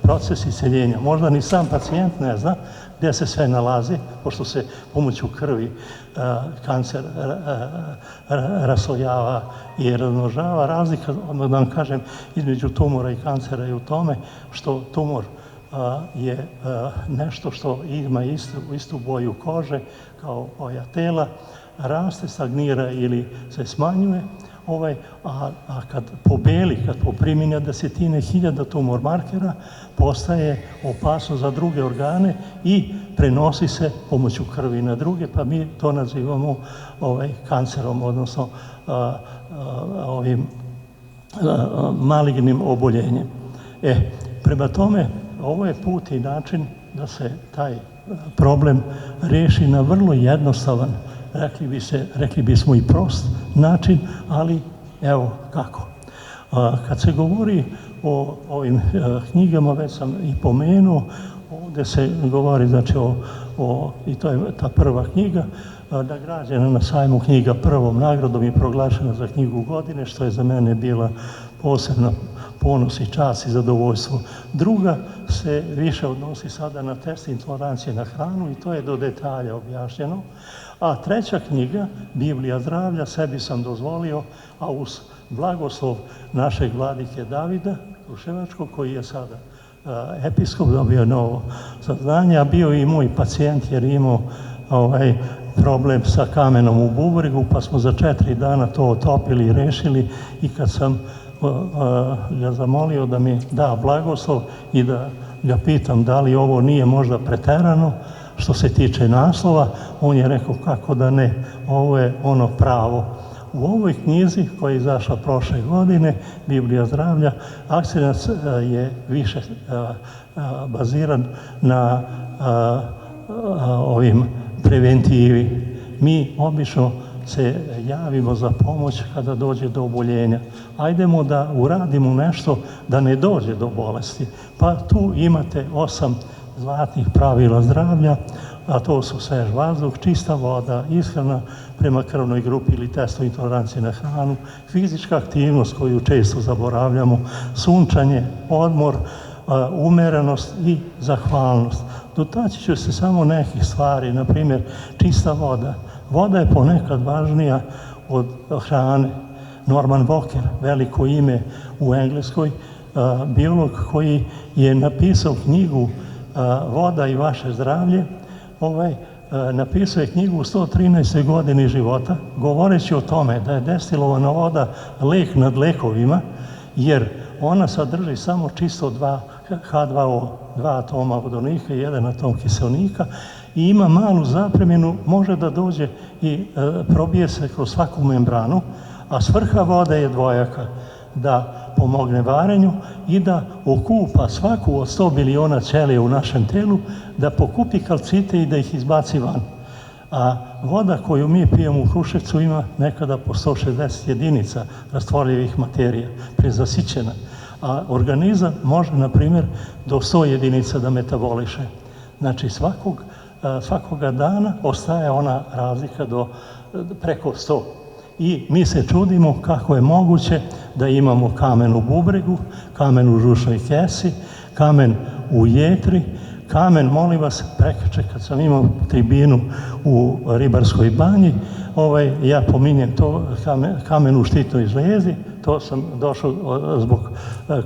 Speaker 2: proces iseljenja. Možda ni sam pacijent ne zna gdje se sve nalazi, pošto se pomoću krvi kancer raslojava i razmnožava. Razlika, odmah da vam kažem, između tumora i kancera je u tome što tumor je nešto što ima istu boju kože kao boja tela, raste, stagnira ili se smanjuje, a kad pobeli, kad poprimi na desetine hiljada tumor markera, postaje opasno za druge organe i prenosi se pomoću krvi na druge, pa mi to nazivamo kancerom, odnosno ovim malignim oboljenjem. Prema tome, ovo je put i način da se taj problem riješi na vrlo jednostavan, rekli bismo i prost način, ali evo kako. Kad se govori o ovim knjigama, već sam i pomenuo, ovdje se govori, znači, i to je ta prva knjiga, nagrađena na sajmu knjiga prvom nagradom i proglašena za knjigu godine, što je za mene bila posebna ponos i čast i zadovoljstvo. Druga se više odnosi sada na test intolerancije na hranu i to je do detalja objašnjeno. A treća knjiga, Biblija zdravlja, sebi sam dozvolio, a uz blagoslov našeg vladike Davida Kruševačkog, koji je sada episkop, dobio novo saznanje, a bio i moj pacijent jer imao problem sa kamenom u bubregu, pa smo za 4 dana to otopili i rešili, i kad sam ga zamolio da mi da blagoslov i da ga pitam da li ovo nije možda preterano što se tiče naslova, on je rekao kako da ne, ovo je ono pravo. U ovoj knjizi koja je izašla prošle godine, Biblija zdravlja, akcenat je više baziran na ovim preventivi. Mi obično se javimo za pomoć kada dođe do oboljenja. Ajdemo da uradimo nešto da ne dođe do bolesti. Pa tu imate 8 zlatnih pravila zdravlja, a to su svež vazduh, čista voda, ishrana prema krvnoj grupi ili testu intolerancije na hranu, fizička aktivnost koju često zaboravljamo, sunčanje, odmor, umerenost i zahvalnost. Dotaći ću se samo nekih stvari, na primjer čista voda. Voda je ponekad važnija od hrane. Norman Walker, veliko ime u Engleskoj, biolog koji je napisao knjigu Voda i vaše zdravlje, napisao je knjigu u 113. godini života, govoreći o tome da je destilovana voda lek nad lekovima, jer ona sadrži samo čisto H2O, 2 atoma vodonika i 1 atom kiselnika, i ima malu zapreminu, može da dođe i probije se kroz svaku membranu, a svrha vode je dvojaka, da pomogne varenju i da okupa svaku od 100 biliona ćelija u našem telu, da pokupi kalcite i da ih izbaci van. A voda koju mi pijemo u Kruševcu ima nekada po 160 jedinica rastvorljivih materija, prezasićena. A organizam može, na primjer, do 100 jedinica da metaboliše. Znači, svakoga dana ostaje ona razlika do preko 100. I mi se čudimo kako je moguće da imamo kamen u bubregu, kamen u žučnoj kesi, kamen u jetri, kamen, molim vas, prekjuče kad sam imao tribinu u Ribarskoj banji, ja pominjem to, kamen u štitnoj žlijezi, to sam došao zbog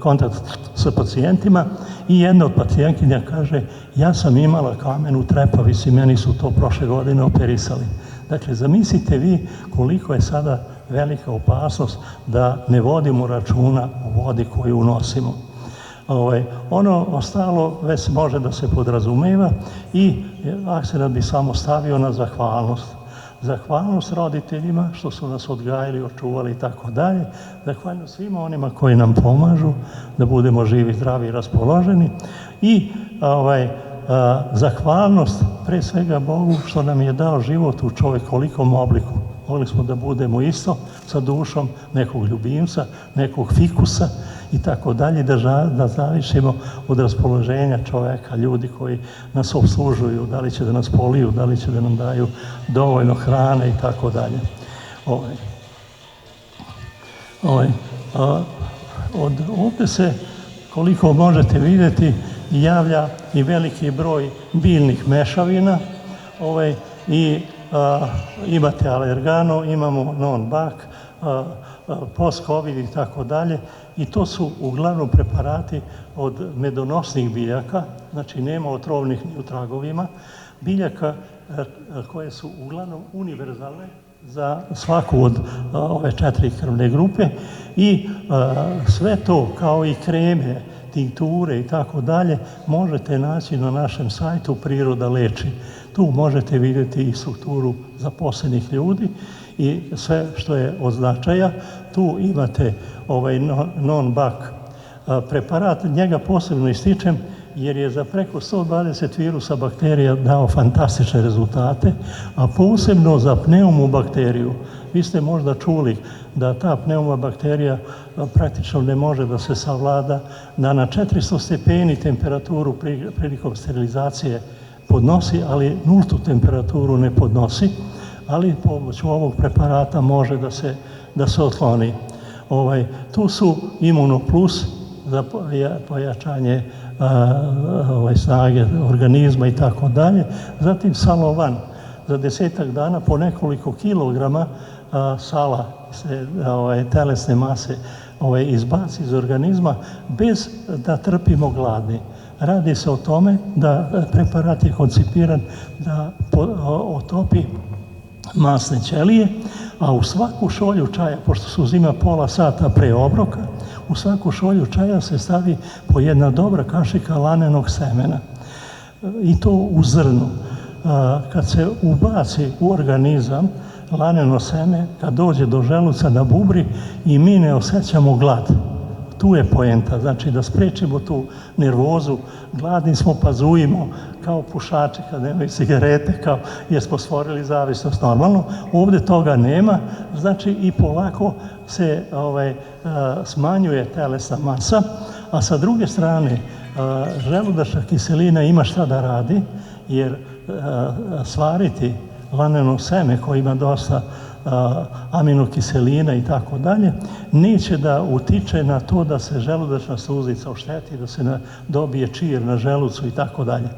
Speaker 2: kontakta sa pacijentima, i jedna od pacijentkinja kaže, ja sam imala kamen u trepavici, meni su to prošle godine operisali. Dakle, zamislite vi koliko je sada velika opasnost da ne vodimo računa o vodi koju unosimo. Ono ostalo već može da se podrazumeva, i akcenat bi samo stavio na zahvalnost. Zahvalnost roditeljima što su nas odgajali, očuvali i tako dalje. Zahvalnost svima onima koji nam pomažu da budemo živi, zdravi i raspoloženi. I zahvalnost pre svega Bogu što nam je dao život u čovjekolikom obliku. Mogli smo da budemo isto sa dušom nekog ljubimca, nekog fikusa i tako dalje, da zavisimo od raspoloženja čovjeka, ljudi koji nas obslužuju, da li će da nas poliju, da li će da nam daju dovoljno hrane i tako dalje. Ovdje se, koliko možete vidjeti, javlja i veliki broj biljnih mešavina i imate alergano, imamo non-bak, post-covid i tako dalje. I to su uglavnom preparati od medonosnih biljaka, znači nema otrovnih ni u tragovima, biljaka koje su uglavnom univerzalne za svaku od ove 4 krvne grupe i sve to kao i kreme, tinkture i tako dalje možete naći na našem sajtu Priroda leči. Tu možete vidjeti i strukturu zaposlenih ljudi i sve što je od značaja. Tu imate non-bak preparat, njega posebno ističem jer je za preko 120 virusa bakterija dao fantastične rezultate, a posebno za pneumobakteriju. Vi ste možda čuli da ta pneumobakterija praktično ne može da se savlada, da na 400 stepeni temperaturu prilikom sterilizacije podnosi, ali nultu temperaturu ne podnosi, ali pomoću ovog preparata može da se otkloni. Tu su Imunoplus za pojačanje snage organizma i tako dalje. Zatim Salovan za 10-ak dana po nekoliko kilograma sala telesne mase izbaci iz organizma bez da trpimo gladni. Radi se o tome da preparat je koncipiran da otopi masne ćelije, a u svaku šolju čaja, pošto se uzima pola sata pre obroka, u svaku šolju čaja se stavi po jedna dobra kašika lanenog semena. I to u zrnu. Kad se ubaci u organizam laneno seme, kad dođe do želuca da bubri i mi ne osjećamo glad. Tu je poenta, znači da sprečimo tu nervozu, gladni smo pa zujimo kao pušači kad nemaju cigarete, kao jer smo stvorili zavisnost normalno. Ovdje toga nema, znači i polako se smanjuje telesna masa, a sa druge strane želudačna kiselina ima šta da radi, jer svariti laneno seme koje ima dosta aminokiselina i tako dalje, neće da utiče na to da se želudačna sluznica ošteti, da se dobije čir na želucu i tako dalje.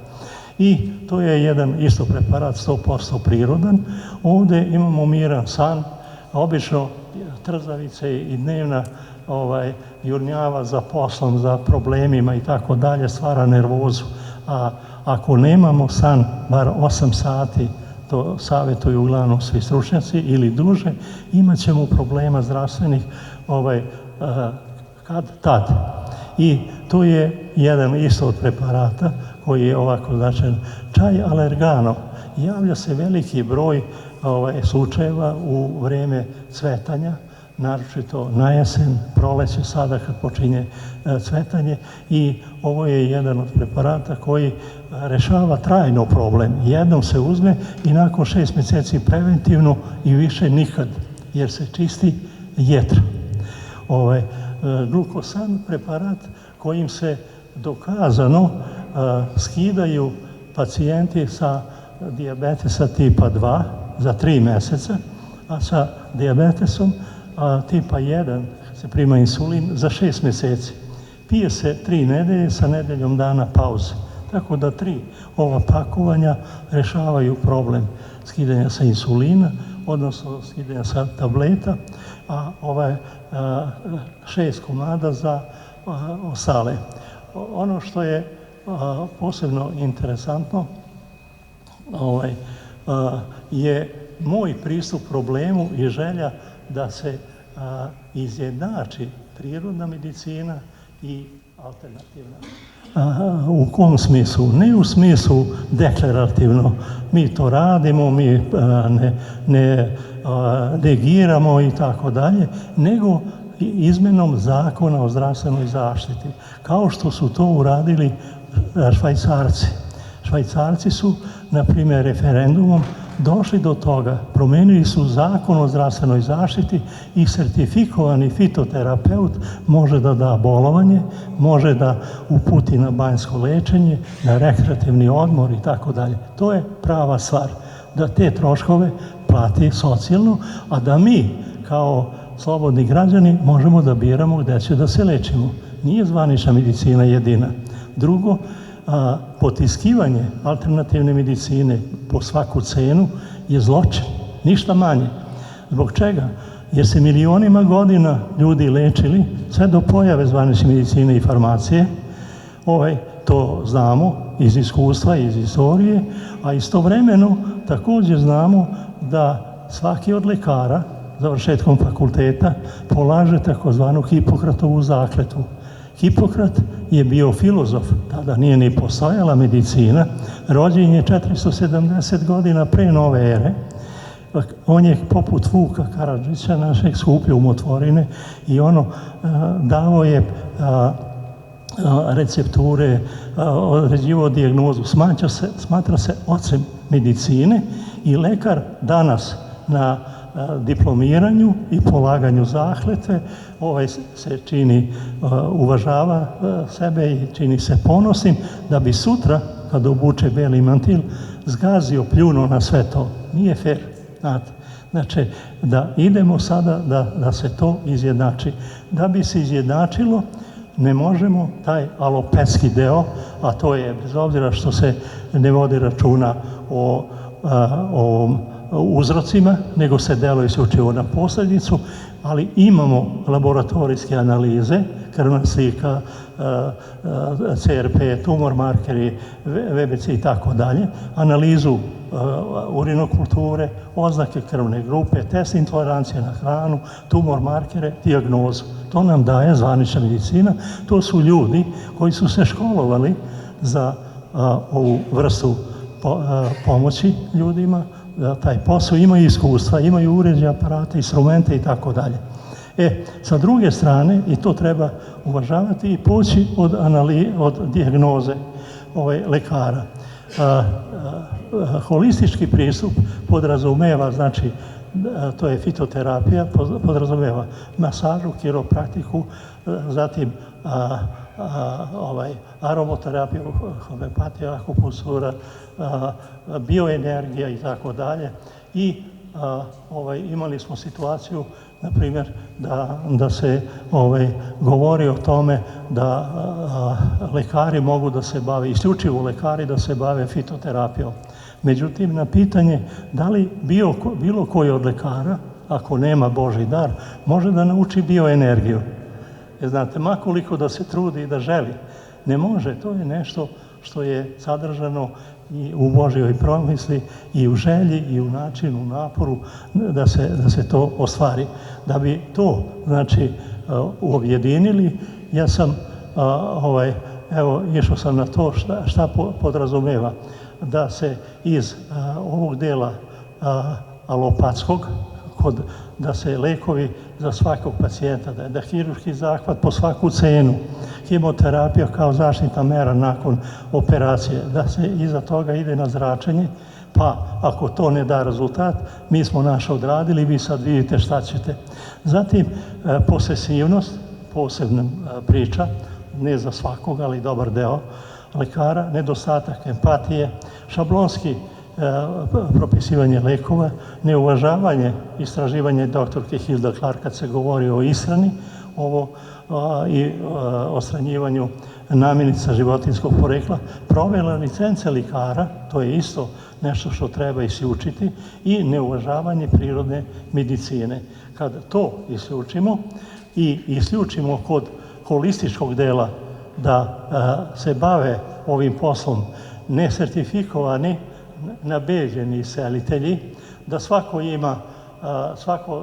Speaker 2: I to je jedan isto preparat 100% prirodan. Ovdje imamo miran san, obično trzavice i dnevna jurnjava za poslom, za problemima i tako dalje stvara nervozu. A ako nemamo san bar 8 sati, to savjetuju uglavnom svi stručnjaci, ili duže, imat ćemo problema zdravstvenih kad tad. I to je jedan isto od preparata koji je ovako značajan. Čaj alergano. Javlja se veliki broj slučajeva u vrijeme cvetanja, naročito na jesen, proleće, sada kad počinje cvetanje, i ovo je jedan od preparata koji rešava trajno problem. Jednom se uzme i nakon 6 mjeseci preventivno i više nikad, jer se čisti jetra. Glukosan preparat kojim se dokazano skidaju pacijenti sa dijabetesa tipa 2 za 3 mjeseca, a sa dijabetesom tipa 1 se prima insulin za 6 mjeseci. Pije se 3 nedelje sa nedeljom dana pauze. Tako da 3 ova pakovanja rešavaju problem skidanja sa insulina, odnosno skidanja sa tableta, a 6 komada za ostale. Ono što je posebno interesantno je moj pristup problemu i želja da se izjednači prirodna medicina i alternativna. U kom smislu? Ne u smislu deklarativno, mi to radimo, mi ne negiramo i tako dalje, nego izmjenom zakona o zdravstvenoj zaštiti, kao što su to uradili Švajcarci. Švajcarci su, na primjer, referendumom došli do toga, promijenili su zakon o zdravstvenoj zaštiti i sertifikovani fitoterapeut može da da bolovanje, može da uputi na banjsko lečenje, na rekreativni odmor i tako dalje. To je prava stvar, da te troškove plati socijalno, a da mi kao slobodni građani možemo da biramo gdje će da se lečimo. Nije zvanična medicina jedina. Drugo, potiskivanje alternativne medicine po svaku cenu je zločin, ništa manje. Zbog čega? Jer se milionima godina ljudi lečili sve do pojave zvanične medicine i farmacije. To znamo iz iskustva, iz istorije, a istovremeno također znamo da svaki od lekara završetkom fakulteta polaže takozvanu Hipokratovu zakletvu. Hipokrat je bio filozof, tada nije ni postojala medicina, rođen je 470 godina pre nove ere. On je poput Vuka Karadžića, našeg skupio umotvorine i dao je recepture, određivao dijagnozu. Smatra se ocem medicine i lekar danas na diplomiranju i polaganju zakletve se čini, uvažava sebe i čini se ponosnim da bi sutra, kad obuče beli mantil, zgazio, pljunuo na sve to. Nije fair. Znači, da idemo sada da se to izjednači. Da bi se izjednačilo, ne možemo taj alopetski deo, a to je, bez obzira što se ne vodi računa o uzrocima, nego se deluje isključivo na posljedicu, ali imamo laboratorijske analize, krvna slika, CRP, tumor markeri, VBC i tako dalje, analizu urinokulture, oznake krvne grupe, test intolerancije na hranu, tumor markere, dijagnozu. To nam daje zvanična medicina. To su ljudi koji su se školovali za ovu vrstu pomoći ljudima, da taj posao, imaju iskustva, imaju uređaje, aparate, instrumente i tako dalje. Sa druge strane, i to treba uvažavati i poći od dijagnoze lekara. Holistički pristup podrazumeva, znači, to je fitoterapija, podrazumeva masažu, kiropraktiku, zatim aromoterapiju, homeopatija, akupunktura, bioenergija i tako dalje. I imali smo situaciju, na primjer, da se govori o tome da lekari mogu da se bave, isključivo lekari da se bave fitoterapijom. Međutim, na pitanje da li bilo koji od lekara, ako nema Božji dar, može da nauči bioenergiju. Znate, makoliko da se trudi i da želi, ne može. To je nešto što je sadržano i u Božjoj promisli i u želji i u načinu, u naporu da se to ostvari. Da bi to, znači, objedinili, ja sam, išao sam na to šta podrazumeva. Da se iz ovog dela alopatskog, da se lekovi za svakog pacijenta, da je hirurški zahvat po svaku cenu, hemoterapija kao zaštitna mera nakon operacije, da se iza toga ide na zračenje, pa ako to ne da rezultat, mi smo naše odradili, vi sad vidite šta ćete. Zatim, posesivnost, posebna priča, ne za svakog, ali dobar deo lekara, nedostatak empatije, šablonski propisivanje lekova, neuvažavanje istraživanja doktorke Hilda Clark kad se govori o ishrani, i odstranjivanju namirnica životinjskog porekla, provjera licence lekara, to je isto nešto što treba isključiti, i neuvažavanje prirodne medicine. Kad to isključimo i isključimo kod holističkog dela da se bave ovim poslom nesertifikovani, nabeđeni iselitelji, da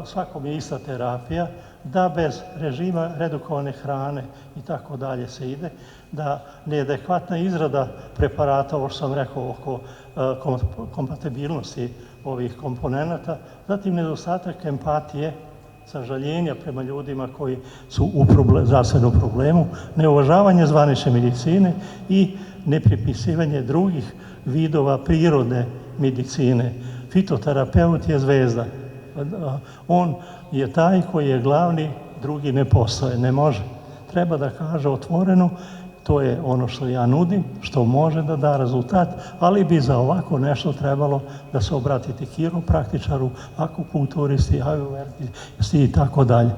Speaker 2: svakom je ista terapija, da bez režima redukovane hrane i tako dalje se ide, da neadekvatna izrada preparata, ovo što sam rekao oko kompatibilnosti ovih komponenata, zatim nedostatak empatije, sažaljenja prema ljudima koji su u zdravstvenom problemu, neuvažavanje zvanične medicine i nepripisivanje drugih vidova prirodne medicine. Fitoterapeut je zvezda. On je taj koji je glavni, drugi ne postoje, ne može. Treba da kaže otvoreno, to je ono što ja nudim, što može da da rezultat, ali bi za ovako nešto trebalo da se obratiti kiropraktičaru, akupunkturisti, ajurvedisti i tako dalje.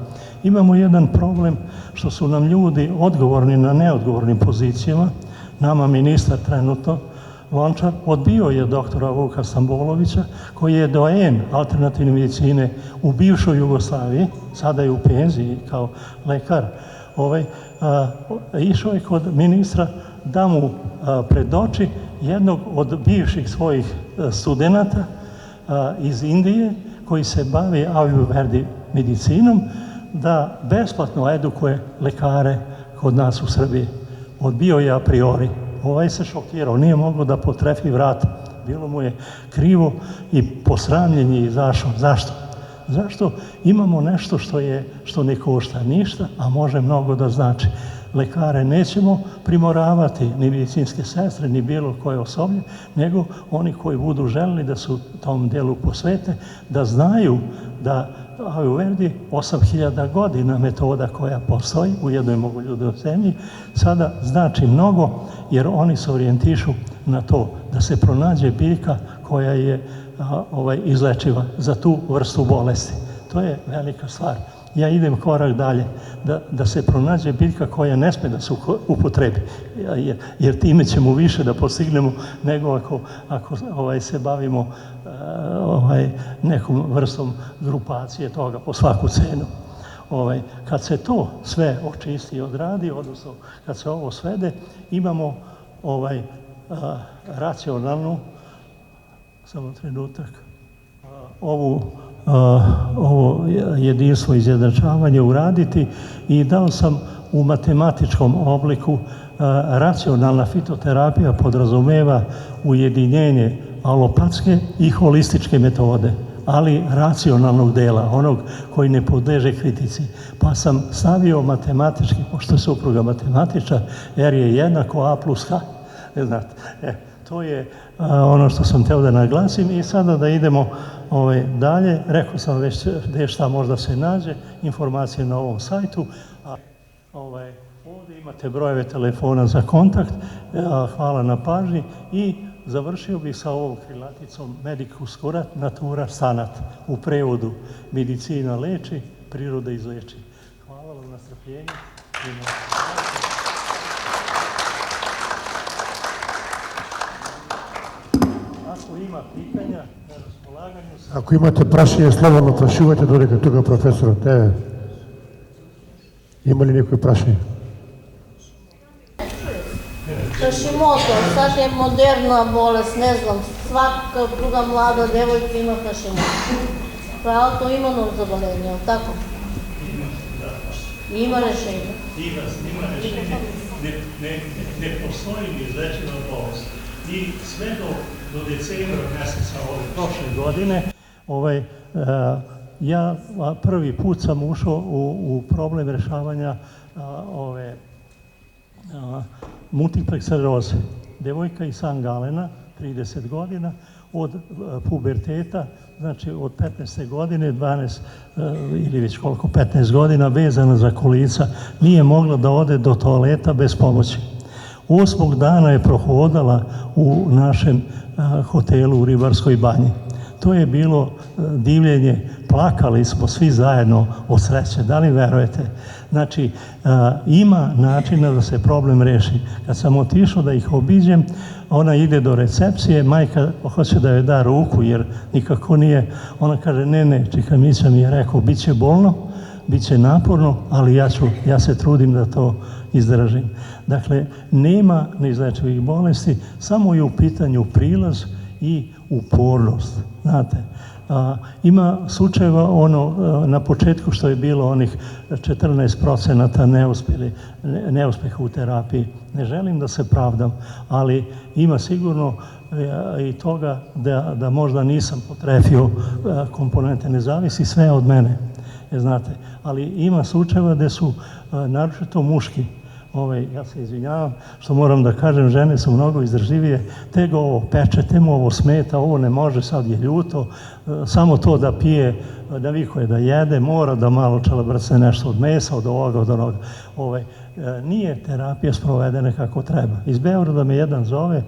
Speaker 2: Imamo jedan problem što su nam ljudi odgovorni na neodgovornim pozicijama, nama ministar trenutno, Lončar, odbio je doktora Vuka Stambolovića, koji je doen alternativne medicine u bivšoj Jugoslaviji, sada je u penziji kao lekar. Išao je kod ministra da mu predoči jednog od bivših svojih studenata iz Indije, koji se bavi Ayurvedi medicinom, da besplatno edukuje lekare kod nas u Srbiji. Odbio je a priori. Ovaj se šokirao, nije mogao da potrefi vrata. Bilo mu je krivo i posramljen je izašao. Zašto? Zašto imamo nešto što ne košta ništa, a može mnogo da znači. Lekare nećemo primoravati, ni medicinske sestre, ni bilo koje osoblje, nego oni koji budu želeli da se u tom delu posvete, da znaju da Ayurvedi 8000 godina metoda koja postoji u jednoj mogoljudnoj zemlji, sada znači mnogo, jer oni se orijentišu na to da se pronađe biljka koja je izlečiva za tu vrstu bolesti. To je velika stvar. Ja idem korak dalje, da se pronađe biljka koja ne sme da se upotrebi, jer time ćemo više da postignemo nego ako se bavimo nekom vrstom grupacije toga po svaku cenu. Kad se to sve očisti i odradi, odnosno kad se ovo svede, imamo racionalnu, samo trenutak, ovo jedinstvo izjednačavanje uraditi i dao sam u matematičkom obliku. Racionalna fitoterapija podrazumeva ujedinjenje alopatske i holističke metode, ali racionalnog dela, onog koji ne podleže kritici. Pa sam stavio matematički, pošto je supruga matematičar, R je jednako A plus H. Znate, to je ono što sam hteo da naglasim i sada da idemo dalje. Rekao sam već gde šta možda se nađe, informacije na ovom sajtu. Ovdje imate brojeve telefona za kontakt. Hvala na pažnji i završio bih sa ovom krilaticom Medicus curat, natura sanat. U prevodu medicina leči, priroda izleči. Hvala vam na strpljenju. Ako ima pitanja, na raspolaganju sam.
Speaker 1: Ako imate prašenje, slobodno prašivajte do neka toga profesora. Ima li neko prašenje?
Speaker 3: Hashimoto, sad je moderna bolest, ne znam, svaka druga mlada devojka ima Hashimoto. Pa autoimuno zabolenje, ali tako? Ima rešenja.
Speaker 2: Ima rešenja. Ne postoji izlečiva bolest. I sve do decembra meseca ove prošle godine, ja prvi put sam ušao u problem rešavanja multiple skleroze. Devojka iz San Galena, 30 godina, od puberteta, znači od 15. godine, 12 ili već koliko, 15 godina, vezana za kolica, nije mogla da ode do toaleta bez pomoći. 8. dana je prohodala u našem hotelu u Ribarskoj banji. To je bilo divljenje, plakali smo svi zajedno od sreće, da li verujete? Znači, ima načina da se problem reši. Kad sam otišao da ih obiđem, ona ide do recepcije, majka hoće da joj da ruku, jer nikako nije, ona kaže, ne, čikamića mi je rekao, bit će bolno, bit će naporno, ali ja se trudim da to izdržim. Dakle, nema neizlečivih bolesti, samo je u pitanju prilaz i upornost, znate. Ima slučajeva na početku što je bilo onih 14% neuspeha u terapiji. Ne želim da se pravdam, ali ima sigurno i toga da možda nisam potrefio komponente, ne zavisi sve od mene, znate. Ali ima slučajeva gde su naročito muški. Ja se izvinjavam što moram da kažem, žene su mnogo izdržljivije, tega ovo peče, temu ovo smeta, ovo ne može, sad je ljuto, samo to da pije, da vikuje da jede, mora da malo čalabrce nešto od mesa, od ovoga, od onoga. Nije terapija sprovedena kako treba. Iz Beograda me jedan zove,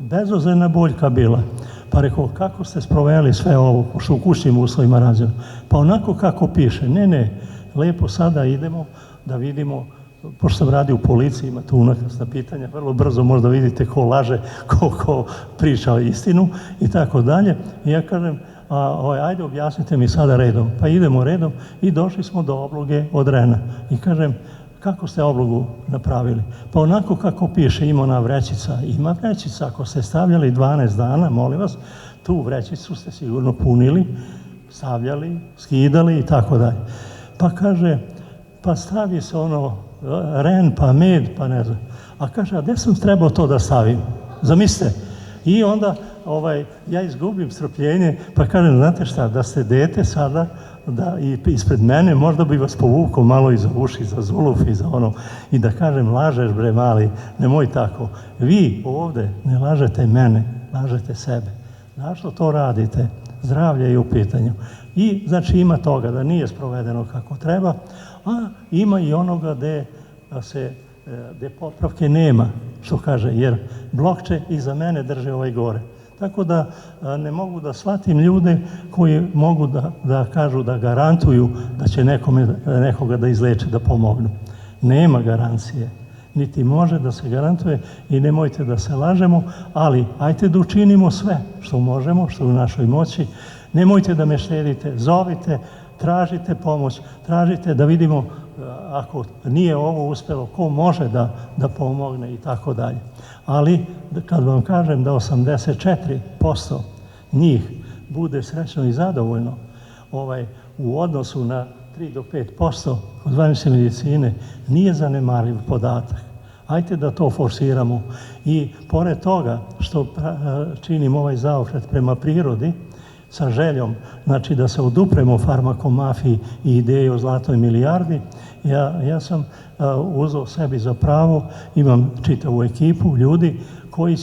Speaker 2: bezozlena boljka bila, pa rekao, kako ste sproveli sve ovo, što u kućnim uslovima rađeno? Pa onako kako piše, ne, lepo sada idemo da vidimo pošto sam radio u policiji, ima tu unakrsna pitanja, vrlo brzo možda vidite ko laže, ko priča istinu i tako dalje. I ja kažem, ajde objasnite mi sada redom. Pa idemo redom i došli smo do obloge od Rena. I kažem, kako ste oblogu napravili? Pa onako kako piše, ima ona vrećica. Ima vrećica, ako ste stavljali 12 dana, molim vas, tu vrećicu ste sigurno punili, stavljali, skidali i tako dalje. Pa kaže, pa stavi se ono Ren, pa med, pa ne znam. A kaže, a gde sam trebao to da stavim? Zamislite. I onda ja izgubim strpljenje, pa kažem, znate šta, da ste dete sada, da i ispred mene, možda bi vas povukao malo iza uši, za zuluf i za ono, i da kažem, lažeš bre mali, nemoj tako. Vi ovde ne lažete mene, lažete sebe. Zašto to radite? Zdravlje je u pitanju. I znači ima toga da nije sprovedeno kako treba, a ima i onoga gde popravke nema, što kaže, jer blokče iza mene drže ovaj gore. Tako da ne mogu da shvatim ljude koji mogu da kažu, da garantuju da će nekoga da izleče, da pomognu. Nema garancije, niti može da se garantuje i nemojte da se lažemo, ali ajte da učinimo sve što možemo, što je u našoj moći. Nemojte da me štedite, zovite, tražite pomoć, tražite da vidimo ako nije ovo uspelo, ko može da pomogne i tako dalje. Ali kad vam kažem da 84% njih bude srećno i zadovoljno u odnosu na 3 do 5% od zvanične medicine, nije zanemariv podatak. Ajte da to forsiramo i pored toga što činim ovaj zaokret prema prirodi, sa željom, znači da se odupremo farmakomafiji i ideji o zlatnoj milijardi, ja sam uzeo sebi za pravo, imam čitavu ekipu ljudi koji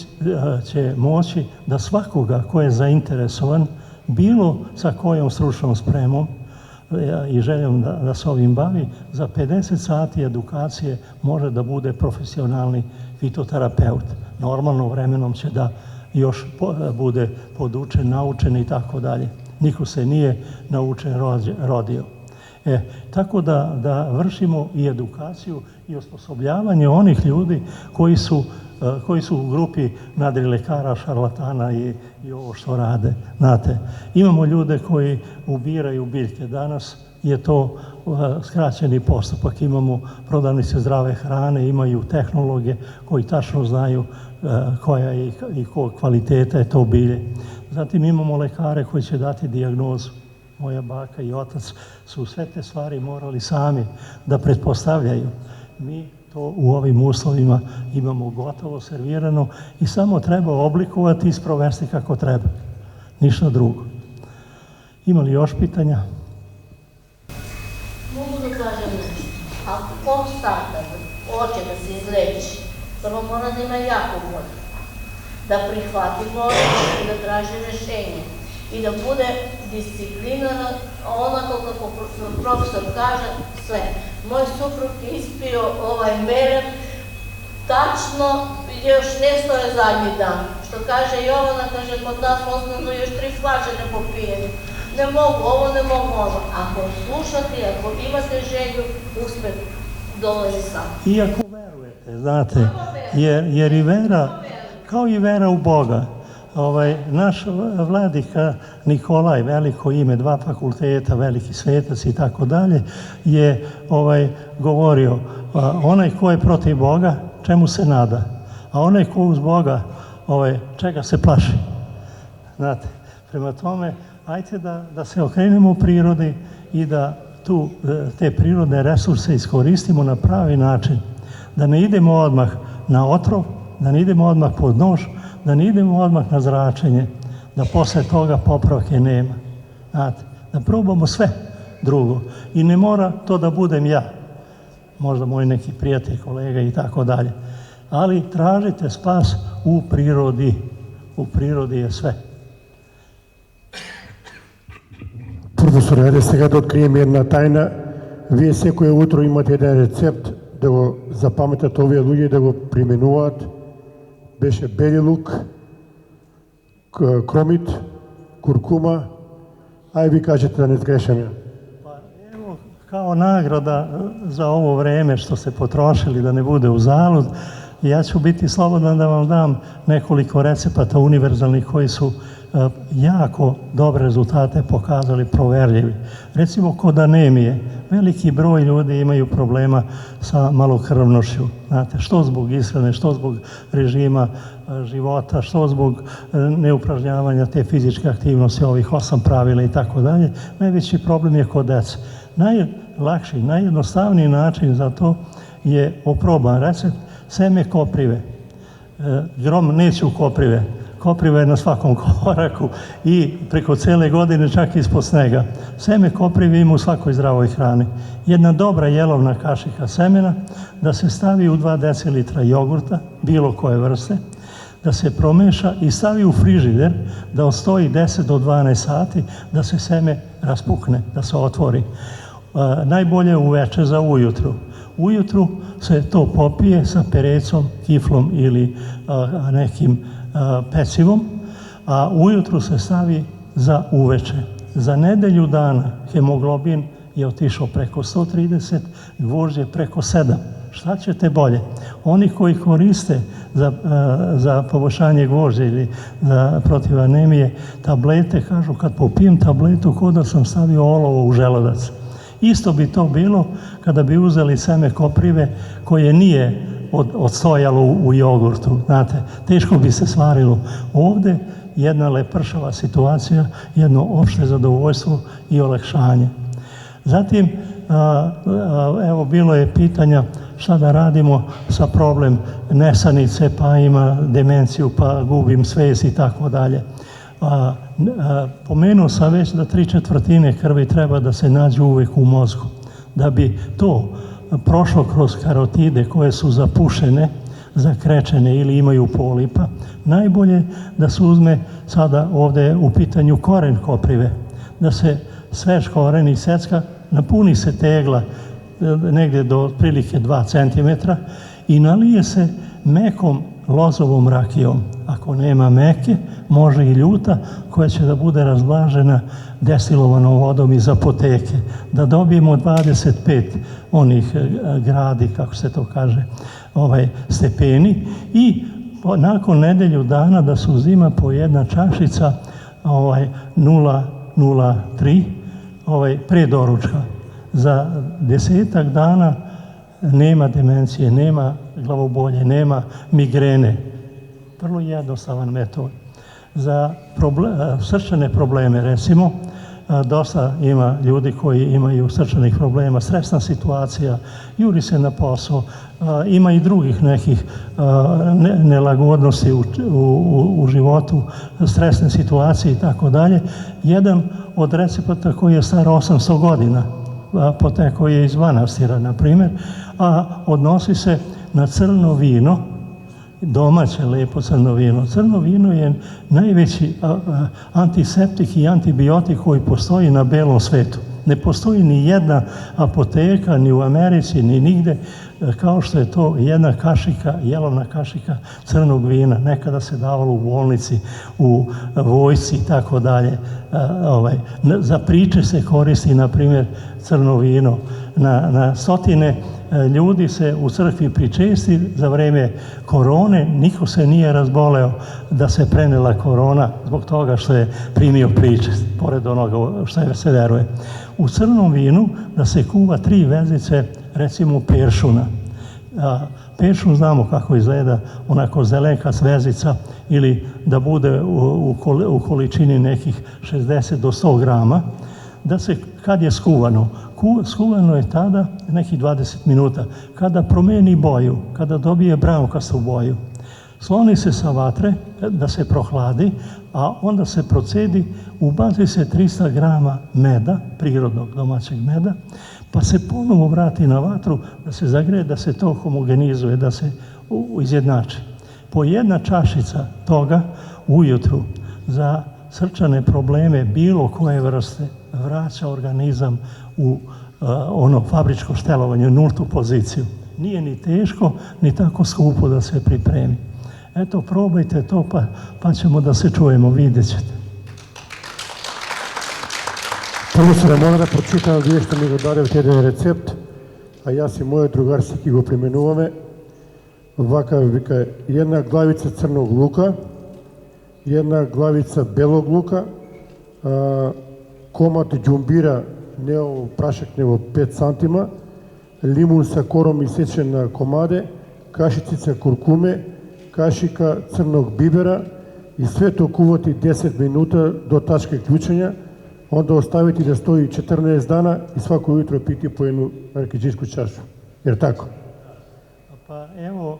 Speaker 2: će moći da svakoga ko je zainteresovan, bilo sa kojom stručnom spremom i željom da se ovim bavi, za 50 sati edukacije može da bude profesionalni fitoterapeut. Normalno vremenom će da još bude podučen, naučen i tako dalje. Niko se nije naučen rodio. Tako da vršimo i edukaciju i osposobljavanje onih ljudi koji su u grupi nadrilekara, šarlatana i ovo što rade. Znate, imamo ljude koji ubiraju biljke. Danas je to skraćeni postupak. Imamo prodavnice zdrave hrane, imaju tehnologe koji tačno znaju koja je i kog kvaliteta je to bilje. Zatim imamo lekare koji će dati dijagnozu. Moja baka i otac su sve te stvari morali sami da pretpostavljaju. Mi to u ovim uslovima imamo gotovo servirano i samo treba oblikovati i sprovesti kako treba. Ništa drugo. Ima li još pitanja?
Speaker 3: Mogu da kažem nešto. Ako ko sada hoće da se izleči, prvo mora da ima jako volju, da prihvati bolest i da traži rešenje i da bude disciplinaran, onako kako profesor kaže, sve. Moj suprug je ispio mere, tačno još ne stoje zadnji dan. Što kaže Jovana, kaže, kod nas osnovno još 3 flaše ne popijeni. Ne mogu ovo, ne mogu ovo. Ako slušate, ako imate želju, uspeh dolazi sam.
Speaker 2: Iako verujete, znate, jer i vera, kao i vera u Boga, naš vladika Nikolaj, veliko ime, 2 fakulteta, veliki svetac i tako dalje, je govorio, onaj ko je protiv Boga, čemu se nada, a onaj ko uz Boga, čega se plaši. Znate, prema tome, ajte da se okrenemo u prirodi i da te prirodne resurse iskoristimo na pravi način, da ne idemo odmah na otrov, da ne idemo odmah pod nož, da ne idemo odmah na zračenje, da posle toga popravke nema. Znate, da probamo sve drugo. I ne mora to da budem ja, možda moj neki prijatelj, kolega i tako dalje. Ali tražite spas u prirodi. U prirodi je sve.
Speaker 1: Profesor, ajde сега да открием една тајна. Вие секое утро имате еден рецепт да го запаметат овие луѓе да го применуваат. Беше бели лук, кромит, куркума. Ај ви кажете да не сгрешаме.
Speaker 2: Pa evo, Kao nagrada za ovo vreme što ste potrošili, da ne bude uzalud, ja ću biti slobodan da vam dam nekoliko recepata univerzalnih koji su jako dobre rezultate pokazali, proverljivi. Recimo kod anemije, veliki broj ljudi imaju problema sa malokrvnošću, znate, što zbog ishrane, što zbog režima života, što zbog neupražnjavanja te fizičke aktivnosti, ovih 8 pravila i tako dalje. Najveći problem je kod dece. Najlakši, najjednostavniji način za to je oproban recept seme koprive. Grom neće u koprive. Kopriva je na svakom koraku i preko cele godine čak ispod snega. Seme koprive ima u svakoj zdravoj hrani. Jedna dobra jelovna kašika semena da se stavi u 2 decilitra jogurta, bilo koje vrste, da se promeša i stavi u frižider, da ostoji 10 do 12 sati, da se seme raspukne, da se otvori. Najbolje uveče za ujutru. Ujutru se to popije sa perecom, kiflom ili nekim pecivom, a ujutru se stavi za uveče. Za nedelju dana hemoglobin je otišao preko 130, gvožđe preko 7. Šta ćete bolje? Oni koji koriste za poboljšanje gvožđa ili protiv anemije tablete, kažu kad popijem tabletu kao da sam stavio olovo u želudac. Isto bi to bilo kada bi uzeli seme koprive koje nije odstojalo u jogurtu, znate, teško bi se svarilo. Ovde jedna lepršava situacija, jedno opšte zadovoljstvo i olakšanje. Zatim, evo, bilo je pitanja šta da radimo sa problem nesanice, pa ima demenciju, pa gubim svest i tako dalje. Pomenuo sam već da 3/4 krvi treba da se nađu uvek u mozgu. Da bi to prošlo kroz karotide koje su zapušene, zakrečene ili imaju polipa, najbolje da se uzme sada ovde u pitanju koren koprive, da se svež koren i secka, napuni se tegla negdje do otprilike 2 cm i nalije se mekom lozovom rakijom. Ako nema meke, može i ljuta koja će da bude razblažena destilovanom vodom iz apoteke. Da dobijemo 25 onih gradi, kako se to kaže, stepeni i nakon nedelju dana da se uzima po 1 čašica 0,03 pre doručka. Za 10-ak dana nema demencije, nema glavobolje, nema migrene. Vrlo jednostavan metod. Za srčane probleme, recimo, dosta ima ljudi koji imaju srčanih problema, stresna situacija, juri se na posao, ima i drugih nekih nelagodnosti u životu, stresne situacije i tako dalje. Jedan od recepata koji je star 800 godina, potekao je iz manastira, na primjer, a odnosi se na crno vino, domaće lepo crno vino. Crno vino je najveći antiseptik i antibiotik koji postoji na belom svetu. Ne postoji ni jedna apoteka, ni u Americi, ni nigde, kao što je to jedna kašika, jelovna kašika crnog vina. Nekada se davalo u bolnici, u vojsci i tako dalje. Za priče se koristi, na primjer, crno vino. Na stotine ljudi se u crkvi pričesti za vreme korone, niko se nije razboleo da se prenela korona zbog toga što je primio pričest, pored onoga što se veruje. U crnom vinu da se kuva 3 vezice, recimo peršuna. Peršun znamo kako izgleda, onako zelenka vezica, ili da bude u količini nekih 60 do 100 grama, da se, kad je skuvano, skuvano je tada nekih 20 minuta. Kada promeni boju, kada dobije brankastu boju, sloni se sa vatre da se prohladi, a onda se procedi, ubaci se 300 grama meda, prirodnog domaćeg meda, pa se ponovo vrati na vatru da se zagreje, da se to homogenizuje, da se izjednači. Po 1 čašica toga ujutru za srčane probleme bilo koje vrste vraća organizam u ono fabričko štelovanje, nultu poziciju. Nije ni teško, ni tako skupo da se pripremi. Eto, probajte to, pa ćemo da se čujemo, vidjet ćete.
Speaker 1: Прво се мора да прочитам, вие што ми го дадевте еден рецепт, а јас и мојот другар си ги го применуваме. Вака вика, една главица црног лука, една главица белог лука, комат џумбира, не во прашак, не во 5 сантима, лимун са кором исечен на комаде, кашица куркуме, кашика црног бибера и све токувате 10 минута до тачка клучења, онда оставите да стои 14 дана и свако јутро пити по едну ракиџиску чашу. Jer tako?
Speaker 2: Pa evo,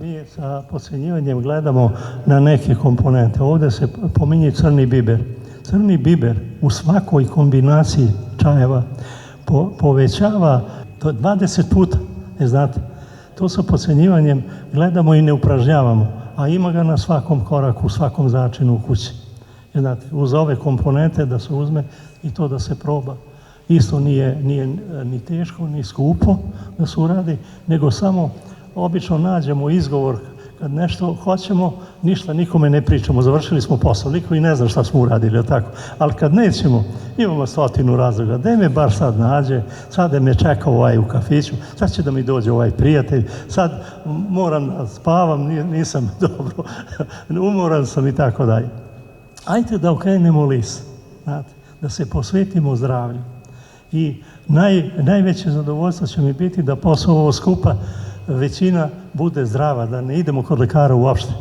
Speaker 2: mi sa pocenjivanjem gledamo na neke komponente. Ovde se pominje crni biber. Crni biber u svakoj kombinaciji čajeva povećava do 20 puta, ne znate. To sa pocenjivanjem gledamo i ne upražnjavamo, a ima ga na svakom koraku, u svakom začinu u kući. Znate, uz ove komponente da se uzme i to da se proba. Isto nije ni teško, ni skupo da se uradi, nego samo obično nađemo izgovor kad nešto hoćemo, ništa nikome ne pričamo, završili smo posao, niko i ne zna šta smo uradili, tako. Ali kad nećemo, imamo 100 razloga, da me baš sad nađe, sad me čeka ovaj u kafiću, sad će da mi dođe ovaj prijatelj, sad moram da spavam, nisam dobro, umoran sam i tako dalje. Ajde da okrenemo list, znate, da se posvetimo zdravlju. I najveće zadovoljstvo će mi biti da posle ovo skupa većina bude zdrava, da ne idemo kod lekara uopšte.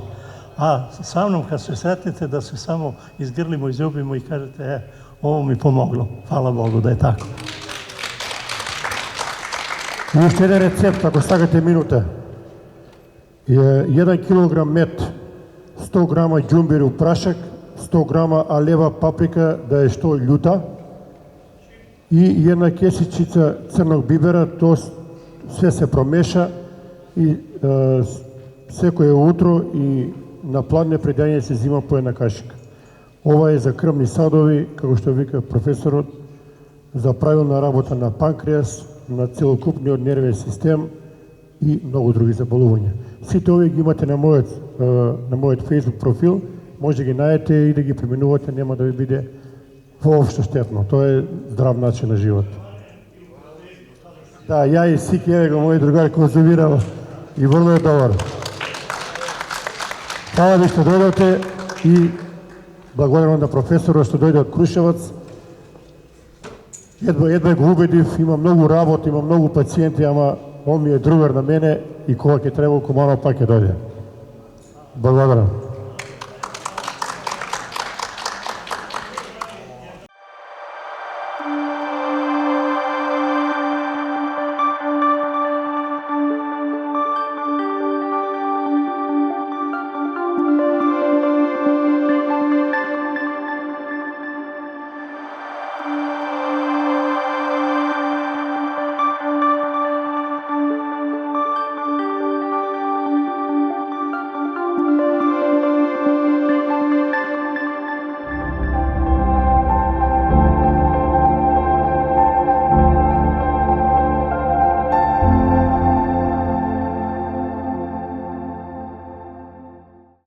Speaker 2: A sa mnom kad se sretnete da se samo izgrlimo, izljubimo i kažete ovo mi pomoglo. Hvala Bogu da je tako.
Speaker 1: I još jedan recept, ako stagate minuta. 1 kg met, 100 grama džumbir u prašak, 100 grama aleva paprika da je što ljuta i jedna kesičica crnog bibera, to sve se promješa i seko je utro i na pladne predanje se zima po jedna kašika. Ova je za krvni sadovi, kako što vika profesorot, za pravilna работа na pankreas, na celokupni nervni sistem i mnogo drugih zaboluvanja. Sите овие ги имате на мојот Facebook профил, може да ги најдете и да ги применувате, нема да ви биде воопшто штетно. Тоа е здрав начин на живот. Да, ја и Сик Еве го мој другар конзумирал и врло е добар. Хвала ви што дојдете и благодарам на професорот што дојде од Крушевац. Едва го убедив, има многу работа, има многу пациенти, ама он ми е другар на мене и кога ќе треба, комано пак ќе дојде. Благодарам.